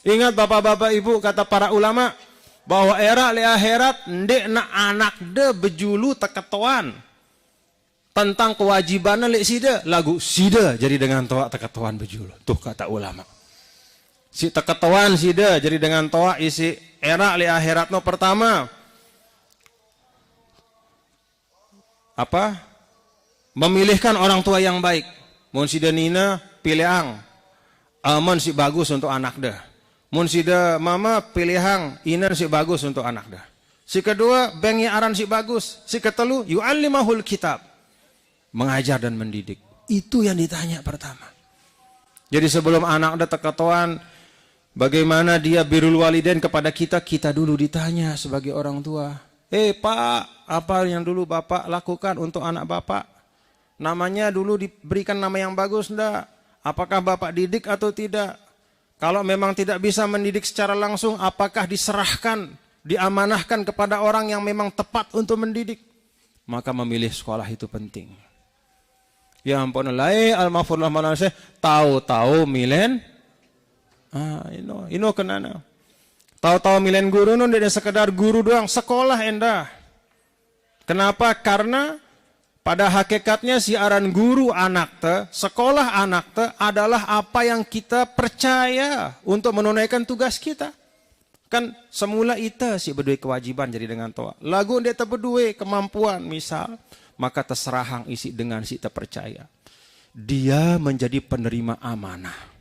Ingat bapak-bapak ibu, kata para ulama, bahwa era le akhirat ndek na anak de bejulu teketoan. Tentang kewajiban le sida, lagu sida jadi dengan toa teketoan bejulu. Tuh kata ulama. Si teketoan sida jadi dengan toa isi era le akhirat no pertama. Apa? Memilihkan orang tua yang baik. Mun sida nina pilihang. Aman si bagus untuk anak dah. Mun sida mama pilihang inan si bagus untuk anak dah. Si kedua bengi aran si bagus. Si ketelu yu'allimahul kitab. Mengajar dan mendidik. Itu yang ditanya pertama. Jadi sebelum anak dah teketoan, bagaimana dia birrul walidain kepada kita, kita dulu ditanya sebagai orang tua. Pak, apa yang dulu bapak lakukan untuk anak bapak? Namanya dulu diberikan nama yang bagus enggak? Apakah bapak didik atau tidak? Kalau memang tidak bisa mendidik secara langsung, apakah diserahkan, diamanahkan kepada orang yang memang tepat untuk mendidik? Maka memilih sekolah itu penting. Ya ampun, al-mahfurullah manusia tahu-tahu milen. Ino kenana. Tahu-tahu milen guru non tidak sekedar guru doang, sekolah endah. Kenapa? Karena pada hakikatnya siaran guru anak te, sekolah anak te adalah apa yang kita percaya untuk menunaikan tugas kita. Kan semula ita si berdua kewajiban jadi dengan toa. Lagu dia berdua kemampuan misal, maka terserahang isi dengan si terpercaya. Dia menjadi penerima amanah.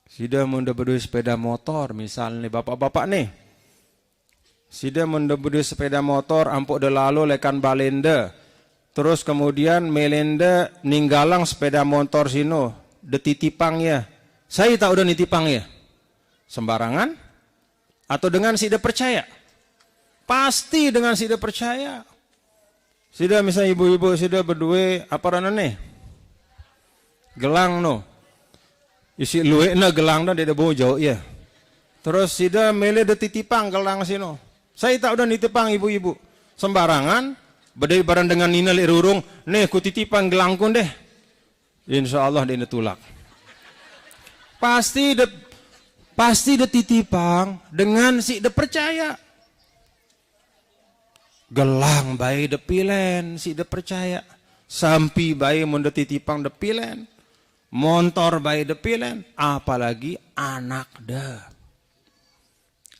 Sida munda berdua sepeda motor misalnya bapak-bapak nih. Sida mendebudi sepeda motor, ampuk de lalu lekan balenda. Terus kemudian melenda ninggalang sepeda motor sino. De titipang ya. Saya tak udah nitipang ya. Sembarangan? Atau dengan sida percaya? Pasti dengan sida percaya. Sida misalnya ibu-ibu sida berdua apa ranane? Gelang no. Isi luwe na gelang na dia bawa jauh ya. Terus sida mele de titipang gelang sino. Saya tak udah nitipang ibu-ibu. Sembarangan. Bedai barang dengan nina li rurung. Nih ku titipang gelangkun deh. Insya Allah dia tulak. Pasti de titipang dengan si de percaya. Gelang bayi de pilen si de percaya. Sampi bayi mun de titipang de pilen. Motor bayi de pilen. Apalagi anak dah.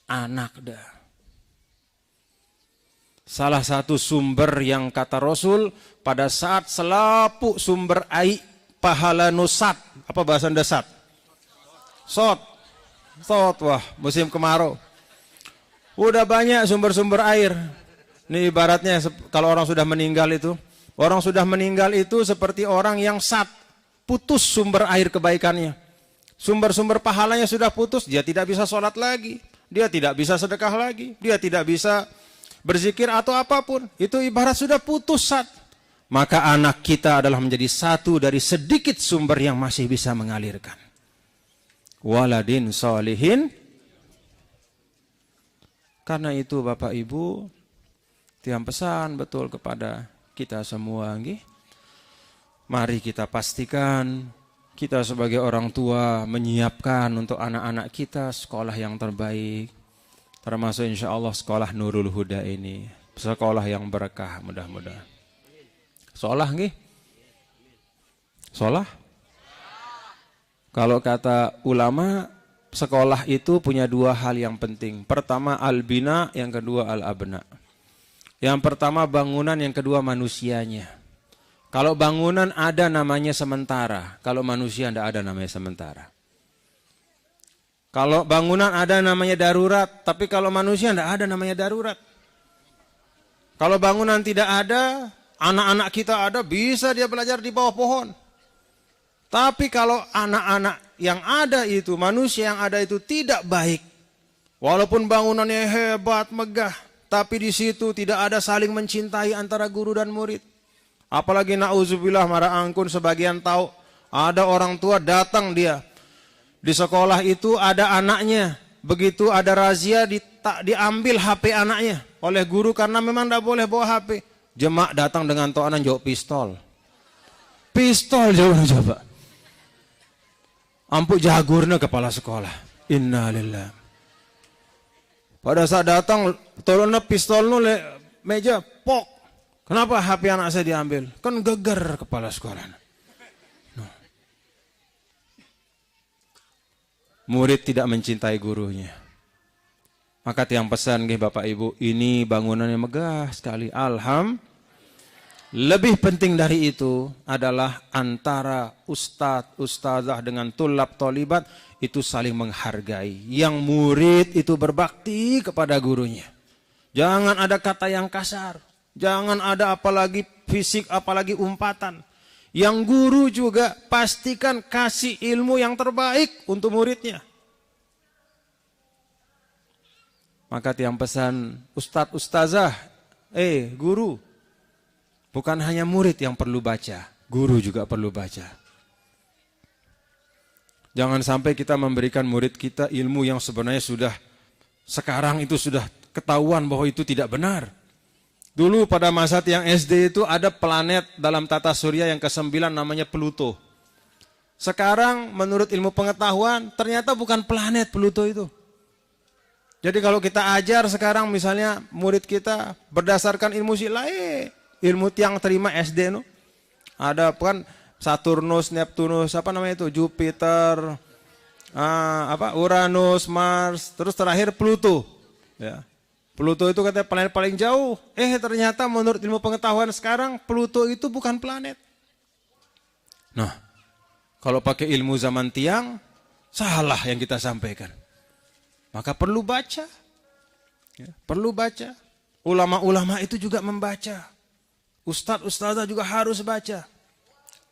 Anak dah. Salah satu sumber yang kata Rasul pada saat selapuk sumber air pahala nusat. Apa bahasa dasar? Sot. Wah musim kemarau. Udah banyak sumber-sumber air. Ini ibaratnya kalau orang sudah meninggal itu. Orang sudah meninggal itu seperti orang yang putus sumber air kebaikannya. Sumber-sumber pahalanya sudah putus. Dia tidak bisa sholat lagi. Dia tidak bisa sedekah lagi. Dia tidak bisa berzikir atau apapun, itu ibarat sudah putus sat. Maka anak kita adalah menjadi satu dari sedikit sumber yang masih bisa mengalirkan. Waladin solihin. Karena itu Bapak Ibu, tiang pesan betul kepada kita semua. Mari kita pastikan kita sebagai orang tua menyiapkan untuk anak-anak kita sekolah yang terbaik. Termasuk insya Allah sekolah Nurul Huda ini. Sekolah yang berkah mudah-mudahan. Sekolah nggih? Sekolah? Kalau kata ulama, sekolah itu punya dua hal yang penting. Pertama al-bina, yang kedua al-abna. Yang pertama bangunan, yang kedua manusianya. Kalau bangunan ada namanya sementara. Kalau manusia tidak ada namanya sementara. Kalau bangunan ada namanya darurat, tapi kalau manusia tidak ada namanya darurat. Kalau bangunan tidak ada, anak-anak kita ada, bisa dia belajar di bawah pohon. Tapi kalau anak-anak yang ada itu, manusia yang ada itu tidak baik, walaupun bangunannya hebat, megah, tapi di situ tidak ada saling mencintai antara guru dan murid. Apalagi na'udzubillah marah angkun, sebagian tahu ada orang tua datang dia di sekolah itu ada anaknya, begitu ada razia diambil HP anaknya oleh guru karena memang tidak boleh bawa HP. Jemaah datang dengan toanan jawab pistol. Pistol coba. Ampuk jagurna kepala sekolah. Innalillah. Pada saat datang tolongnya pistol le meja pok. Kenapa HP anak saya diambil? Kan geger kepala sekolah. No. Murid tidak mencintai gurunya. Maka tiang pesan nggih Bapak Ibu, ini bangunannya megah sekali. Lebih penting dari itu adalah antara ustadz, ustazah dengan tulab tolibat itu saling menghargai. Yang murid itu berbakti kepada gurunya. Jangan ada kata yang kasar. Jangan ada apalagi fisik, apalagi umpatan. Yang guru juga pastikan kasih ilmu yang terbaik untuk muridnya. Maka tiang pesan ustadz, ustazah, guru. Bukan hanya murid yang perlu baca, guru juga perlu baca. Jangan sampai kita memberikan murid kita ilmu yang sebenarnya sekarang itu sudah ketahuan bahwa itu tidak benar. Dulu pada masa tiang SD itu ada planet dalam tata surya yang ke-9 namanya Pluto. Sekarang menurut ilmu pengetahuan ternyata bukan planet Pluto itu. Jadi kalau kita ajar sekarang misalnya murid kita berdasarkan ilmu ilmu tiang terima SD no. Ada kan Saturnus, Neptunus, Jupiter, Uranus, Mars, terus terakhir Pluto. Ya. Pluto itu katanya planet paling jauh. Ternyata menurut ilmu pengetahuan sekarang Pluto itu bukan planet. Nah, kalau pakai ilmu zaman tiang, salah yang kita sampaikan. Maka perlu baca. Ya, perlu baca. Ulama-ulama itu juga membaca. Ustadz, ustazah juga harus baca.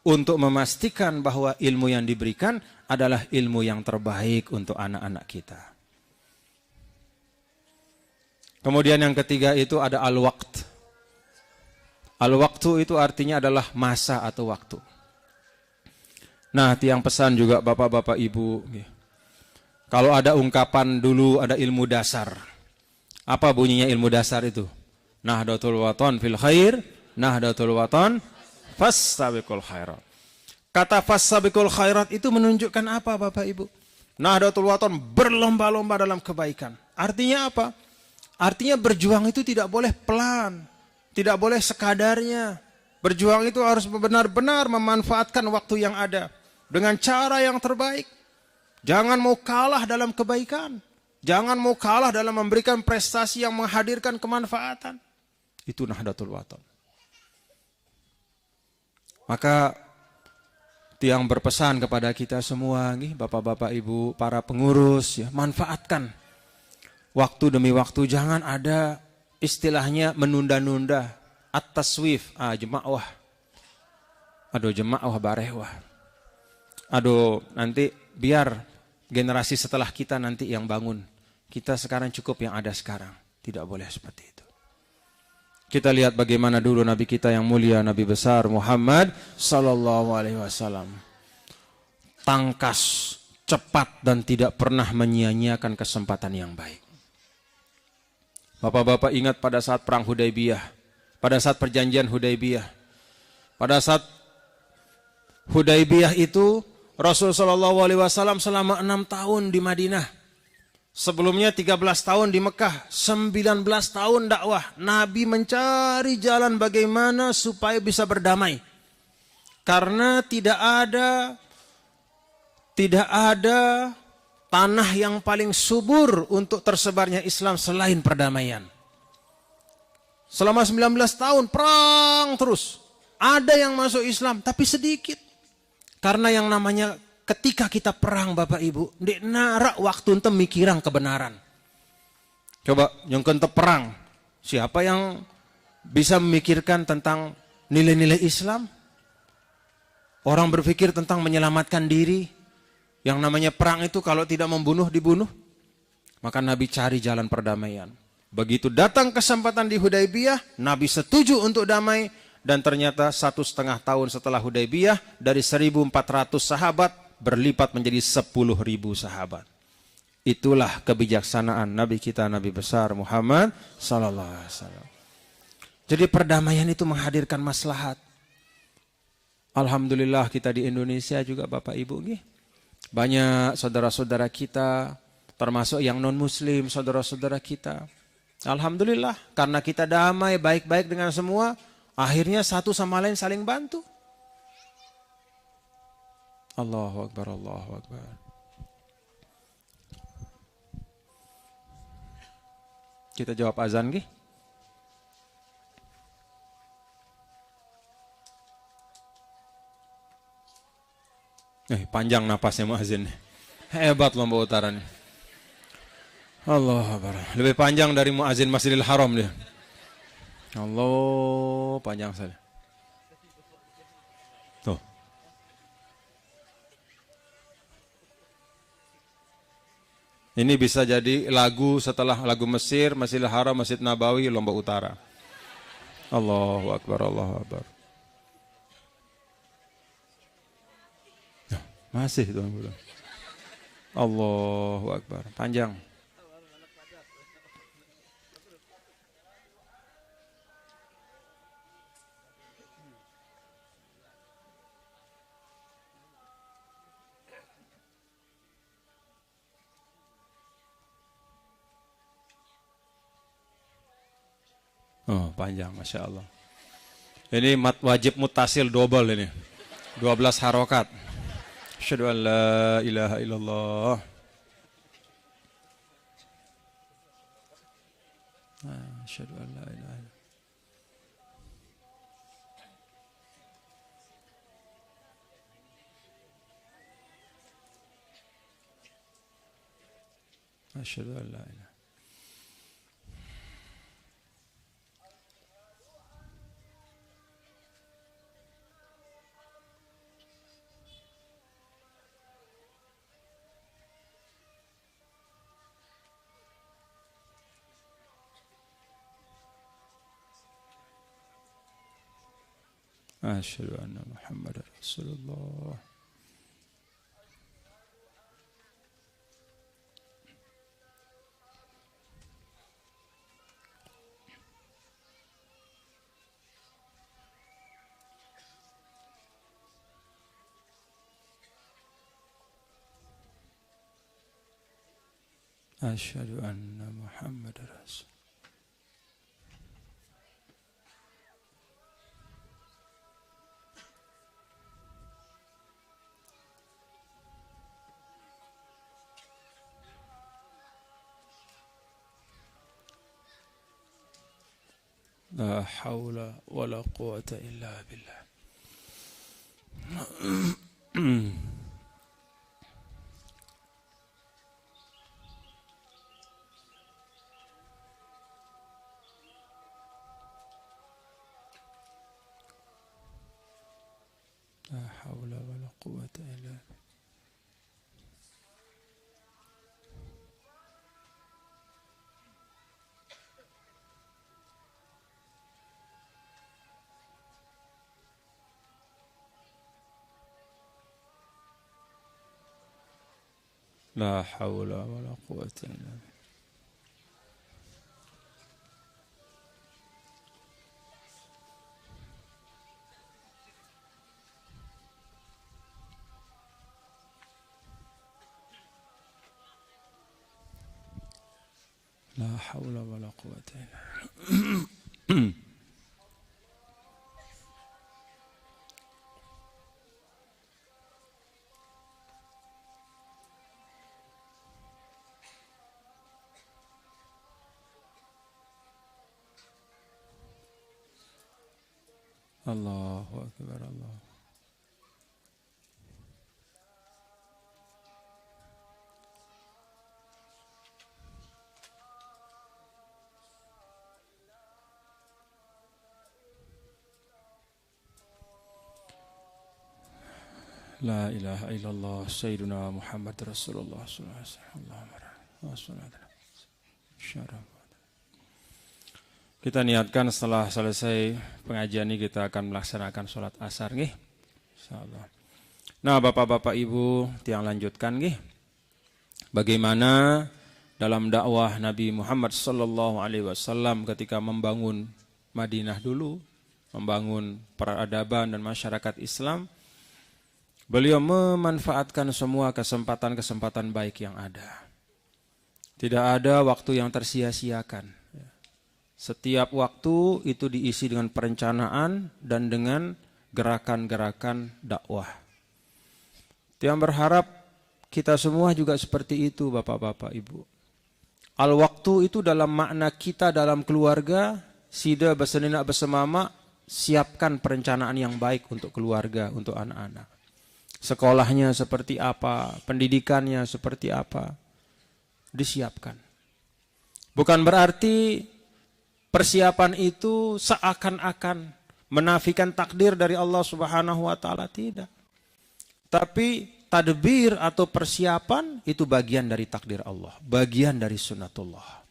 Untuk memastikan bahwa ilmu yang diberikan adalah ilmu yang terbaik untuk anak-anak kita. Kemudian yang ketiga itu ada al-waqt. Al-waqtu itu artinya adalah masa atau waktu. Nah, tiang pesan juga bapak-bapak ibu. Kalau ada ungkapan dulu ada ilmu dasar. Apa bunyinya ilmu dasar itu? Nahdlatul Wathon fil khair. Nahdlatul Wathon fassabiqul khairat. Kata fassabiqul khairat itu menunjukkan apa Bapak Ibu? Nahdlatul Wathon berlomba-lomba dalam kebaikan. Artinya apa? Artinya berjuang itu tidak boleh pelan, tidak boleh sekadarnya. Berjuang itu harus benar-benar memanfaatkan waktu yang ada dengan cara yang terbaik. Jangan mau kalah dalam kebaikan. Jangan mau kalah dalam memberikan prestasi yang menghadirkan kemanfaatan. Itu Nahdlatul Wathon. Maka tiang berpesan kepada kita semua, bapak-bapak ibu, para pengurus, ya, manfaatkan waktu demi waktu. Jangan ada istilahnya menunda-nunda. At-taswif, jemaah. Aduh jemaah barehwah. Aduh nanti biar generasi setelah kita nanti yang bangun. Kita sekarang cukup yang ada sekarang. Tidak boleh seperti itu. Kita lihat bagaimana dulu Nabi kita yang mulia, Nabi besar Muhammad Sallallahu Alaihi Wasallam. Tangkas, cepat dan tidak pernah menyia-nyiakan kesempatan yang baik. Bapak-bapak ingat pada saat perang Hudaybiyah, pada saat perjanjian Hudaybiyah. Pada saat Hudaybiyah itu Rasul Sallallahu Alaihi Wasallam selama 6 tahun di Madinah. Sebelumnya 13 tahun di Mekah, 19 tahun dakwah. Nabi mencari jalan bagaimana supaya bisa berdamai. Karena tidak ada tanah yang paling subur untuk tersebarnya Islam selain perdamaian. Selama 19 tahun perang terus. Ada yang masuk Islam tapi sedikit. Karena yang namanya ketika kita perang Bapak Ibu, di narak waktu ente mikirang kebenaran. Coba yang kente perang, siapa yang bisa memikirkan tentang nilai-nilai Islam? Orang berpikir tentang menyelamatkan diri. Yang namanya perang itu kalau tidak membunuh, dibunuh. Maka Nabi cari jalan perdamaian. Begitu datang kesempatan di Hudaybiyah, Nabi setuju untuk damai. Dan ternyata 1,5 tahun setelah Hudaybiyah, dari 1.400 sahabat, berlipat menjadi 10.000 sahabat. Itulah kebijaksanaan Nabi kita, Nabi besar Muhammad sallallahu alaihi wasallam. Jadi perdamaian itu menghadirkan maslahat. Alhamdulillah kita di Indonesia juga Bapak Ibu nih. Banyak saudara-saudara kita, termasuk yang non-muslim, saudara-saudara kita. Alhamdulillah, karena kita damai, baik-baik dengan semua, akhirnya satu sama lain saling bantu. Allahu Akbar, Allahu Akbar. Kita jawab azan gih. Panjang napasnya muazin. Hebat lomba utara nih. Allah Akbar. Lebih panjang dari muazin Masjidil Haram dia. Allah, panjang sekali. Tuh. Ini bisa jadi lagu setelah lagu Mesir, Masjidil Haram, Masjid Nabawi, lomba utara. Allahu Akbar, Allahu Akbar. Masih Tuhan. Allahu Akbar. Panjang. Oh, panjang, Masya Allah. Ini wajib mutasil double ini. 12 harokat. Asyhadu an la ilaha illallah. Asyhadu an la ilaha illallah. Asyhadu an la ilaha. Asyhadu anna Muhammadar Rasulullah. Asyhadu anna Muhammadar Rasul. La haula wa la quwata illa billah. La haula wa la quwata illa billah. La haula wa la quwata illa billah. La haula wa la quwata illa billah. Allahu Akbar, Allah. La ilaha illallah Sayyiduna Muhammad Rasulullah sallallahu alaihi wasallam. Kita niatkan setelah selesai pengajian ini kita akan melaksanakan sholat asar nggih. Insyaallah. Nah, Bapak-bapak Ibu, tiang lanjutkan nggih. Bagaimana dalam dakwah Nabi Muhammad sallallahu alaihi wasallam ketika membangun Madinah dulu, membangun peradaban dan masyarakat Islam, beliau memanfaatkan semua kesempatan-kesempatan baik yang ada. Tidak ada waktu yang tersia-siakan. Setiap waktu itu diisi dengan perencanaan dan dengan gerakan-gerakan dakwah. Yang berharap kita semua juga seperti itu, Bapak-bapak Ibu. Al-waktu itu dalam makna kita dalam keluarga, sida besenina besemama, siapkan perencanaan yang baik untuk keluarga, untuk anak-anak. Sekolahnya seperti apa, pendidikannya seperti apa, disiapkan. Bukan berarti persiapan itu seakan-akan menafikan takdir dari Allah Subhanahu wa taala, tidak. Tapi tadbir atau persiapan itu bagian dari takdir Allah, bagian dari sunnatullah.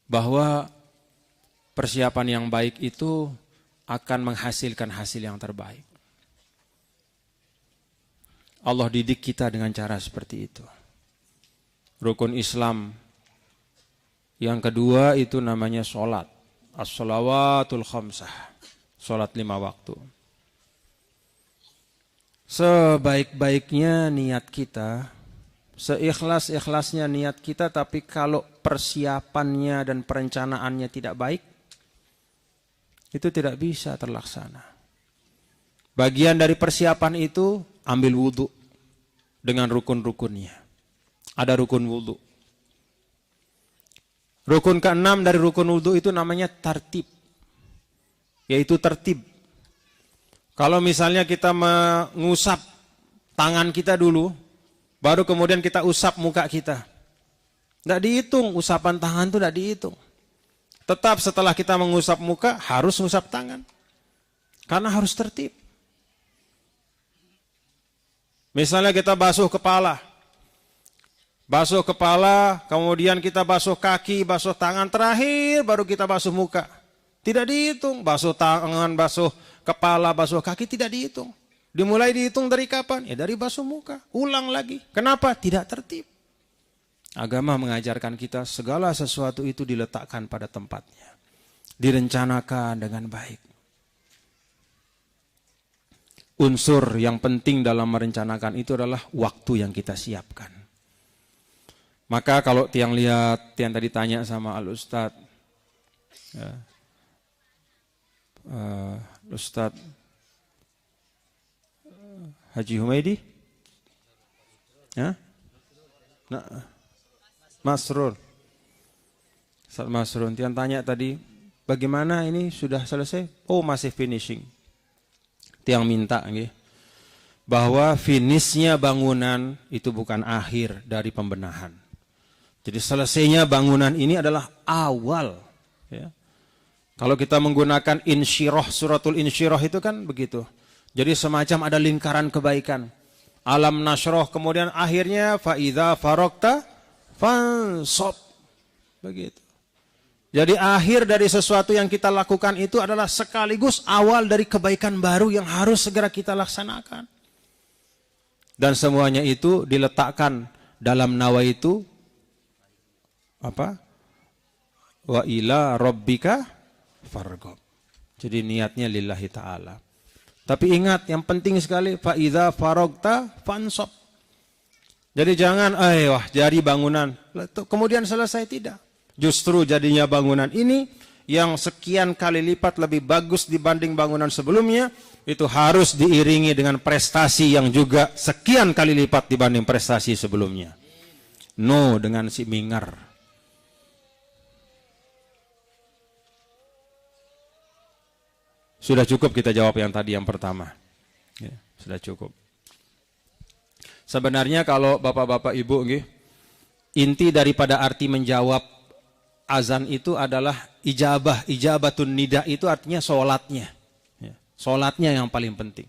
Bahwa persiapan yang baik itu akan menghasilkan hasil yang terbaik. Allah didik kita dengan cara seperti itu. Rukun Islam yang kedua itu namanya sholat. As-shalawatul khamsah. Sholat 5 waktu. Sebaik-baiknya niat kita, seikhlas-ikhlasnya niat kita, tapi kalau persiapannya dan perencanaannya tidak baik, itu tidak bisa terlaksana. Bagian dari persiapan itu, ambil wudhu dengan rukun-rukunnya. Ada rukun wudhu. Rukun ke-6 dari rukun wudhu itu namanya tartib. Yaitu tertib. Kalau misalnya kita mengusap tangan kita dulu, baru kemudian kita usap muka kita. Tidak dihitung, usapan tangan itu tidak dihitung. Tetap setelah kita mengusap muka, harus mengusap tangan. Karena harus tertib. Misalnya kita basuh kepala. Basuh kepala, kemudian kita basuh kaki, basuh tangan, terakhir baru kita basuh muka. Tidak dihitung, basuh tangan, basuh kepala, basuh kaki, tidak dihitung. Dimulai dihitung dari kapan? Ya dari basuh muka, ulang lagi. Kenapa? Tidak tertib. Agama mengajarkan kita segala sesuatu itu diletakkan pada tempatnya. Direncanakan dengan baik. Unsur yang penting dalam merencanakan itu adalah waktu yang kita siapkan. Maka kalau tiang lihat, tiang tadi tanya sama Al-Ustadz, ya, Ustadz Haji Humaydi, ya? Nah, Masrur, Ustadz Masrur, tiang tanya tadi, bagaimana ini sudah selesai? Oh masih finishing. Tiang minta, gitu, bahwa finishnya bangunan itu bukan akhir dari pembenahan. Jadi selesainya bangunan ini adalah awal. Ya. Kalau kita menggunakan insyirah, suratul insyirah itu kan begitu. Jadi semacam ada lingkaran kebaikan. Alam nasroh, kemudian akhirnya fa'idha farokta fansob. Begitu. Jadi akhir dari sesuatu yang kita lakukan itu adalah sekaligus awal dari kebaikan baru yang harus segera kita laksanakan. Dan semuanya itu diletakkan dalam nawaitu apa? Wa ila rabbika farghab. Jadi niatnya lillahi ta'ala. Tapi ingat yang penting sekali fa idza faragta fansab. Jadi jangan wah jadi bangunan kemudian selesai, tidak. Justru jadinya bangunan ini yang sekian kali lipat lebih bagus dibanding bangunan sebelumnya, itu harus diiringi dengan prestasi yang juga sekian kali lipat dibanding prestasi sebelumnya. No dengan si mingar. Sudah cukup kita jawab yang tadi yang pertama. Ya, sudah cukup. Sebenarnya kalau bapak-bapak ibu, inti daripada arti menjawab azan itu adalah ijabatun nida, itu artinya sholatnya. Ya, sholatnya yang paling penting.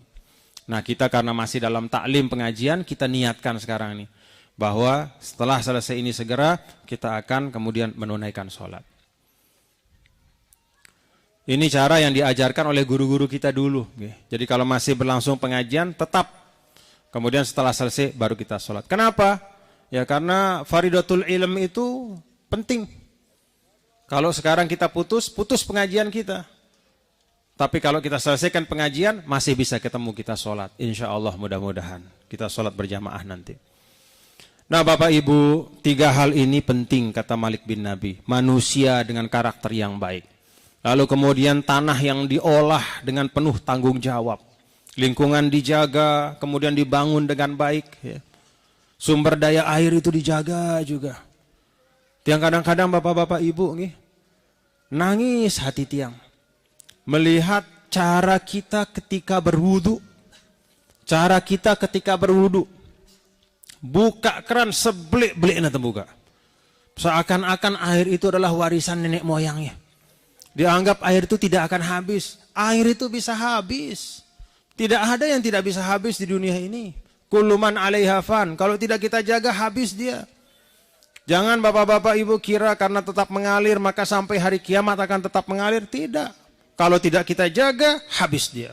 Nah, kita karena masih dalam taklim pengajian, kita niatkan sekarang ini bahwa setelah selesai ini segera kita akan kemudian menunaikan sholat. Ini cara yang diajarkan oleh guru-guru kita dulu. Jadi kalau masih berlangsung pengajian tetap, kemudian setelah selesai baru kita sholat. Kenapa? Ya karena faridatul ilm itu penting. Kalau sekarang kita putus pengajian kita. Tapi kalau kita selesaikan pengajian, masih bisa ketemu kita sholat. Insya Allah mudah-mudahan. Kita sholat berjamaah nanti. Nah Bapak Ibu, 3 hal ini penting kata Malik bin Nabi. Manusia dengan karakter yang baik. Lalu kemudian tanah yang diolah dengan penuh tanggung jawab. Lingkungan dijaga, kemudian dibangun dengan baik. Ya. Sumber daya air itu dijaga juga. Tiang kadang-kadang Bapak-Bapak Ibu nih, nangis hati tiang. Melihat cara kita ketika berwudu. Cara kita ketika berwudu. Buka keran sebelik-belik nanti buka. Seakan-akan air itu adalah warisan nenek moyangnya. Dianggap air itu tidak akan habis. Air itu bisa habis. Tidak ada yang tidak bisa habis di dunia ini. Kullu man 'alaiha fan. Kalau tidak kita jaga habis dia. Jangan Bapak-bapak Ibu kira karena tetap mengalir maka sampai hari kiamat akan tetap mengalir. Tidak. Kalau tidak kita jaga, habis dia.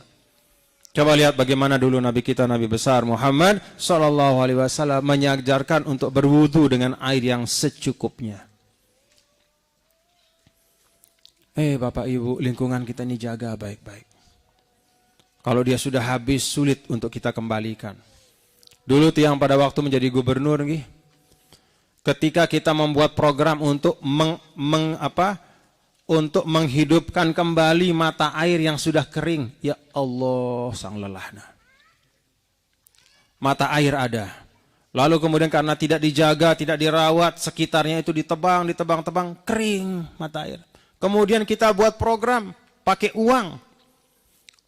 Coba lihat bagaimana dulu Nabi kita, Nabi besar Muhammad SAW mengajarkan untuk berwudu dengan air yang secukupnya. Bapak Ibu, lingkungan kita ini jaga baik-baik. Kalau dia sudah habis, sulit untuk kita kembalikan. Dulu tiang pada waktu menjadi gubernur, ketika kita membuat program untuk untuk menghidupkan kembali mata air yang sudah kering. Ya Allah, sang lelahna. Mata air ada. Lalu kemudian karena tidak dijaga, tidak dirawat, sekitarnya itu ditebang, kering mata air. Kemudian kita buat program, pakai uang.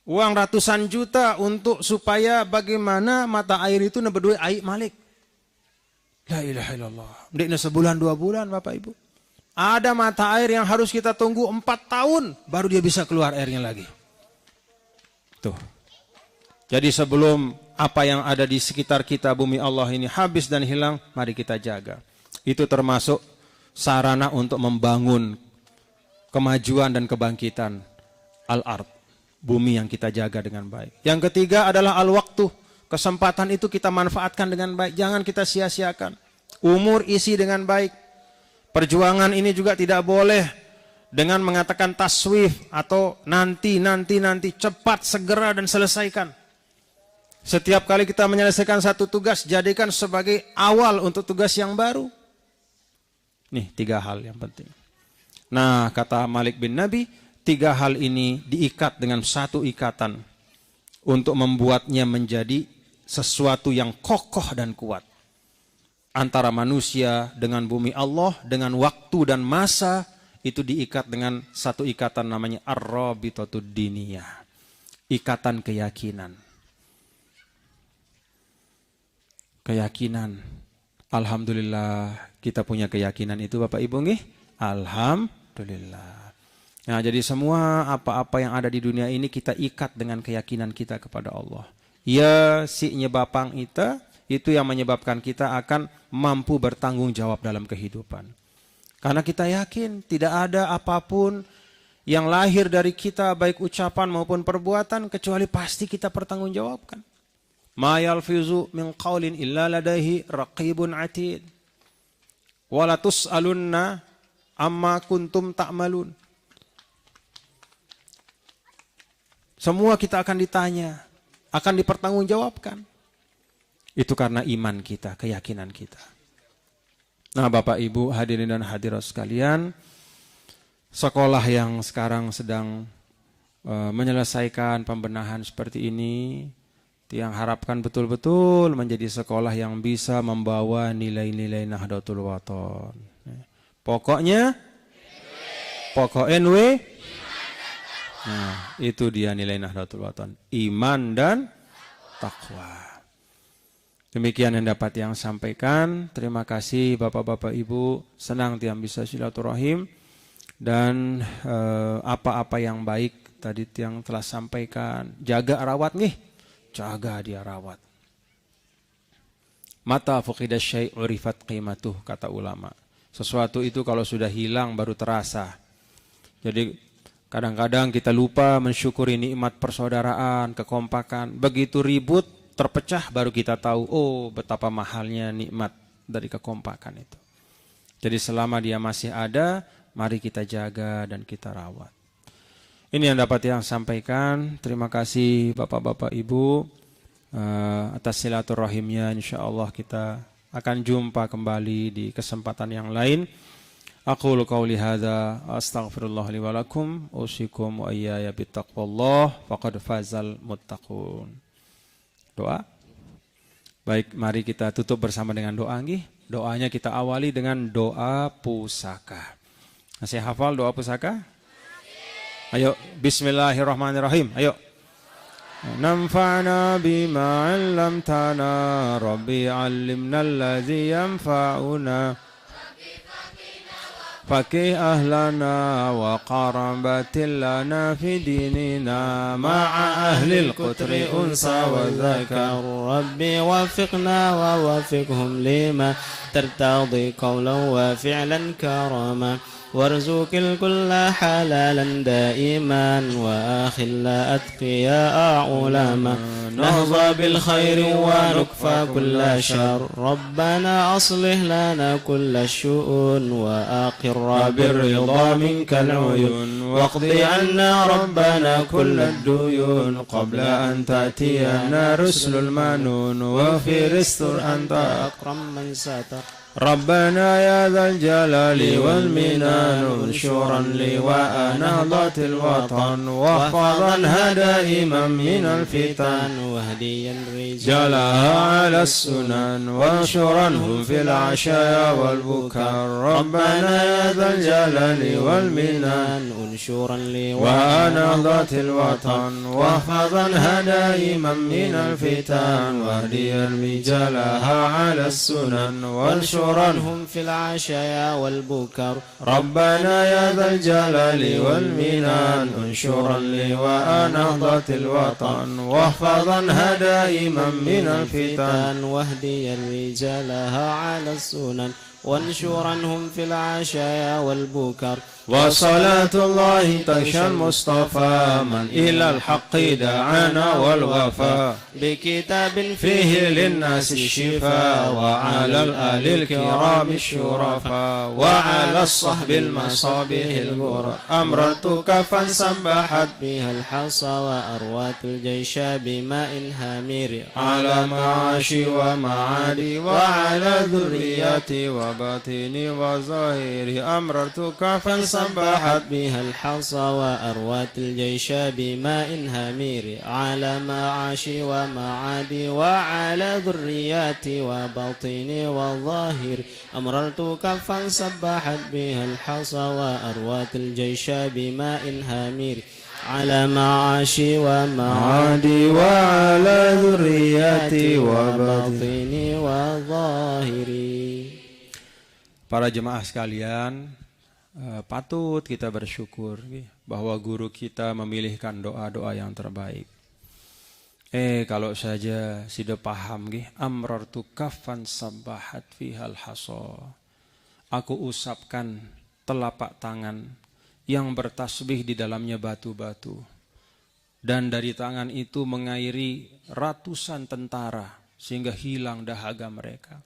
Uang ratusan juta untuk supaya bagaimana mata air itu nebedui air malik. La ilaha illallah. Ndeknya sebulan 2 bulan Bapak Ibu. Ada mata air yang harus kita tunggu 4 tahun baru dia bisa keluar airnya lagi. Tuh. Jadi sebelum apa yang ada di sekitar kita bumi Allah ini habis dan hilang, mari kita jaga. Itu termasuk sarana untuk membangun kemajuan dan kebangkitan al-ard, bumi yang kita jaga dengan baik. Yang ketiga adalah al-waktu. Kesempatan itu kita manfaatkan dengan baik, jangan kita sia-siakan. Umur isi dengan baik. Perjuangan ini juga tidak boleh dengan mengatakan taswif atau nanti, cepat, segera dan selesaikan. Setiap kali kita menyelesaikan satu tugas, jadikan sebagai awal untuk tugas yang baru. Nih 3 hal yang penting. Nah kata Malik bin Nabi, 3 hal ini diikat dengan satu ikatan untuk membuatnya menjadi sesuatu yang kokoh dan kuat. Antara manusia dengan bumi Allah, dengan waktu dan masa, itu diikat dengan satu ikatan namanya ar-rabitatud diniyah. Ikatan keyakinan. Keyakinan. Alhamdulillah kita punya keyakinan itu Bapak Ibu nih. Alhamdulillah. Nah jadi semua apa-apa yang ada di dunia ini kita ikat dengan keyakinan kita kepada Allah. Ya si nyebapang itu yang menyebabkan kita akan mampu bertanggung jawab dalam kehidupan. Karena kita yakin tidak ada apapun yang lahir dari kita baik ucapan maupun perbuatan kecuali pasti kita pertanggungjawabkan. Ma yalfizu min qaulin illa ladaihi raqibun atid. Wa la tus'alunna amma kuntum ta'malun. Semua kita akan ditanya, akan dipertanggungjawabkan. Itu karena iman kita, keyakinan kita. Nah Bapak Ibu hadirin dan hadirat sekalian, sekolah yang sekarang sedang menyelesaikan pembenahan seperti ini, yang harapkan betul-betul menjadi sekolah yang bisa membawa nilai-nilai Nahdlatul Wathon. Pokoknya, nah itu dia nilai Nahdlatul Wathon. Iman dan takwa. Demikian yang dapat yang sampaikan. Terima kasih Bapak-Bapak Ibu. Senang tiang bisa silaturahim. Dan apa-apa yang baik tadi tiang telah sampaikan. Jaga rawat nih. jaga dia, rawat. Mata fuqida syai' urifat qimatuh, kata ulama. Sesuatu itu kalau sudah hilang baru terasa. Jadi kadang-kadang kita lupa mensyukuri nikmat persaudaraan, kekompakan. Begitu ribut, terpecah, baru kita tahu, oh betapa mahalnya nikmat dari kekompakan itu. Jadi selama dia masih ada, mari kita jaga dan kita rawat. Ini yang dapat yang sampaikan. Terima kasih Bapak-Bapak Ibu atas silaturahimnya. InsyaAllah kita akan jumpa kembali di kesempatan yang lain. Aqulu qawli hadza astaghfirullah li wa lakum usikum wa iyaya bittaqwallah faqad fazal muttaqun. Doa. Baik, mari kita tutup bersama dengan doa nggih. Doanya kita awali dengan doa pusaka. Masih hafal doa pusaka? Ayo, bismillahirrahmanirrahim. Ayo. ننفعنا بما علمتنا ربي علمنا الذي ينفعنا فقه أهلنا وقربة لنا في ديننا مع أهل القتر أنثى وذكر ربي وفقنا ووفقهم لما ترتضي قولا وفعلا كرما وارزق الكل حلالا دائما وأخل أتقياء علما نهضى بالخير ونكفى كل شر ربنا أصلح لنا كل الشؤون وأقر بالرضا منك العيون واقضي عنا ربنا كل الديون قبل أن تأتينا رسل المنون واغفر استر أنت أكرم من ستر ربنا يا ذا الجلال والمنان انشرا لواء نهضة الوطن واحفظا دائما من الفتن واهديا رجالها على السنن وانشرنهم في العشايا والبكر ربنا يا ذا الجلال والمنان انشرا لواء نهضة الوطن واحفظا دائما من الفتن واهديا رجالها على السنن وانشرنهم في العشايا والبكر ربنا يا ذا الجلال والمنان انشرا لواء نهضة الوطن واحفظا دائما من الفتن واهدي رجالها على السنن وانشرنهم في العشايا والبكر وصلاة الله تغشى المصطفى من إلى الحق دعانا والوفاء بكتاب فيه للناس الشفاء وعلى الآل الكرام الشرفاء وعلى الصحب المصابيح الغرى أمرتك فانسبحت بها الحصى وأروات الجيش بماء هامير على معاشي ومعادي وعلى ذريتي وباطني وظاهري أمرتك فانسبحت بها الحصى وأروات الجيش بماء هامير على معاشي ومعادي وعلى ذرياتي وباطني وظاهر أمررتك فانسبحت بها الحصى وأروات الجيش بماء هامير على معاشي ومعادي وعلى ذرياتي وباطني وظاهري. Para jemaah sekalian, patut kita bersyukur bahwa guru kita memilihkan doa-doa yang terbaik. Kalau saja sudah paham, amrartu kaffan sabbahat fihal haso. Aku usapkan telapak tangan yang bertasbih di dalamnya batu-batu. Dan dari tangan itu mengairi ratusan tentara sehingga hilang dahaga mereka.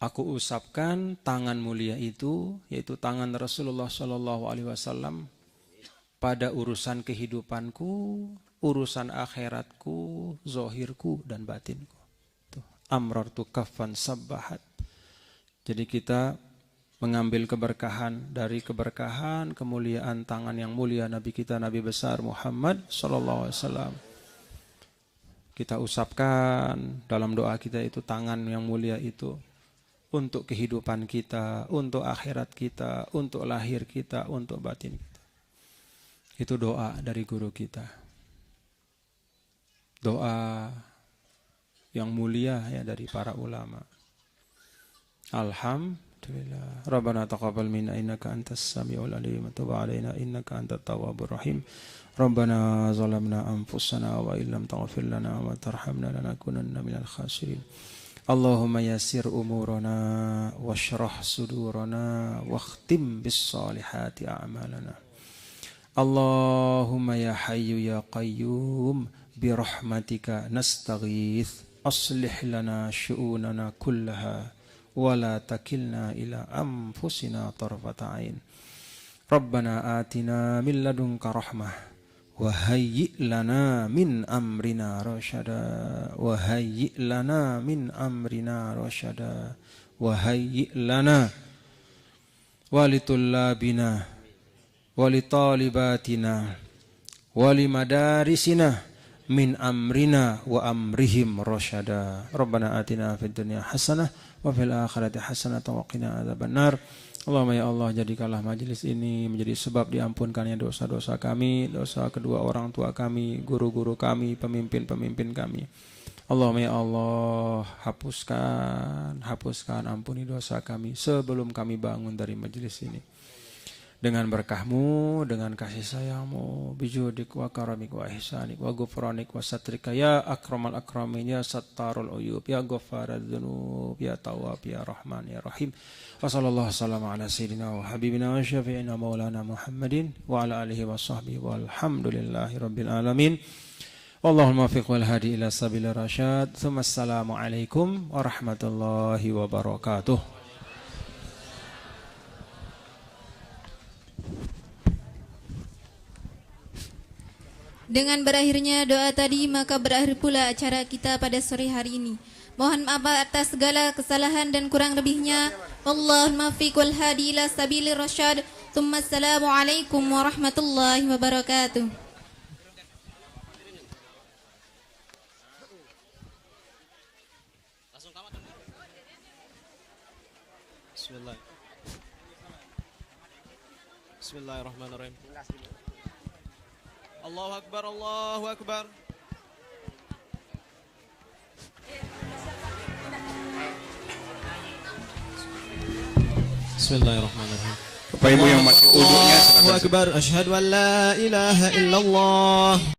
Aku usapkan tangan mulia itu, yaitu tangan Rasulullah SAW pada urusan kehidupanku, urusan akhiratku, zohirku dan batinku. Amrartu kaffan sabbahat. Jadi kita mengambil keberkahan dari keberkahan, kemuliaan tangan yang mulia Nabi kita, Nabi besar Muhammad SAW. Kita usapkan dalam doa kita itu tangan yang mulia itu. Untuk kehidupan kita, untuk akhirat kita, untuk lahir kita, untuk batin kita. Itu doa dari guru kita. Doa yang mulia ya dari para ulama. Alhamdulillah. Rabbana taqabbal minna innaka antas samiul alim wa tub alaina innaka antat tawwabur rahim. Rabbana zalamna anfusana wa illam taghfir lana wa tarhamna lanakunanna minal khasirin. Allahumma yassir umurana washrah sudurana wakhtim bis salihati a'malana. Allahumma ya hayyu ya qayyum bi rahmatika nastaghith aslih lana syu'unana kullaha wa la takilna ila anfusina tarfata ain. Rabbana atina min ladunka rahmah wa hayyi' lana min amrina rasyada wa hayyi' lana min amrina rasyada wa hayyi' lana walitullabina walitalibatina walimadarisina min amrina wa amrihim rasyada. Rabbana atina fid dunya hasanah wa fil akhirati hasanah wa qina adzabannar. Allahumma ya Allah, jadikanlah majelis ini menjadi sebab diampunkannya dosa-dosa kami, dosa kedua orang tua kami, guru-guru kami, pemimpin-pemimpin kami. Allahumma ya Allah, hapuskan, ampuni dosa kami sebelum kami bangun dari majelis ini. Dengan berkahmu, dengan kasih sayangmu, bijudik wa karamik wa ihsanik wa gufranik wa satrika ya akramal akramin ya sattarul uyub ya ghafarad dzunub ya tawwab ya rahman ya rahim. Wa sallallahu wasallam ala sayyidina wa habibina wa syafi'ina maulana Muhammadin wa ala alihi wa sahbihi walhamdulillahi rabbil alamin. Wallahul muwaffiq wal hadi ila sabilir rasyad. Tsumma assalamu alaikum warahmatullahi wabarakatuh. Dengan berakhirnya doa tadi, maka berakhir pula acara kita pada sore hari ini. Mohon maaf atas segala kesalahan dan kurang lebihnya. Wallahul muwaffiq wal hadi ila sabilir rasyad. Tsumma assalamu alaikum warahmatullahi wabarakatuh. Bismillahirrahmanirrahim. Allahu akbar, Allahu akbar. Bismillahirrahmanirrahim. Bapak Ibu yang masih uduknya Allahu akbar, asyhadu an la ilaha illallah.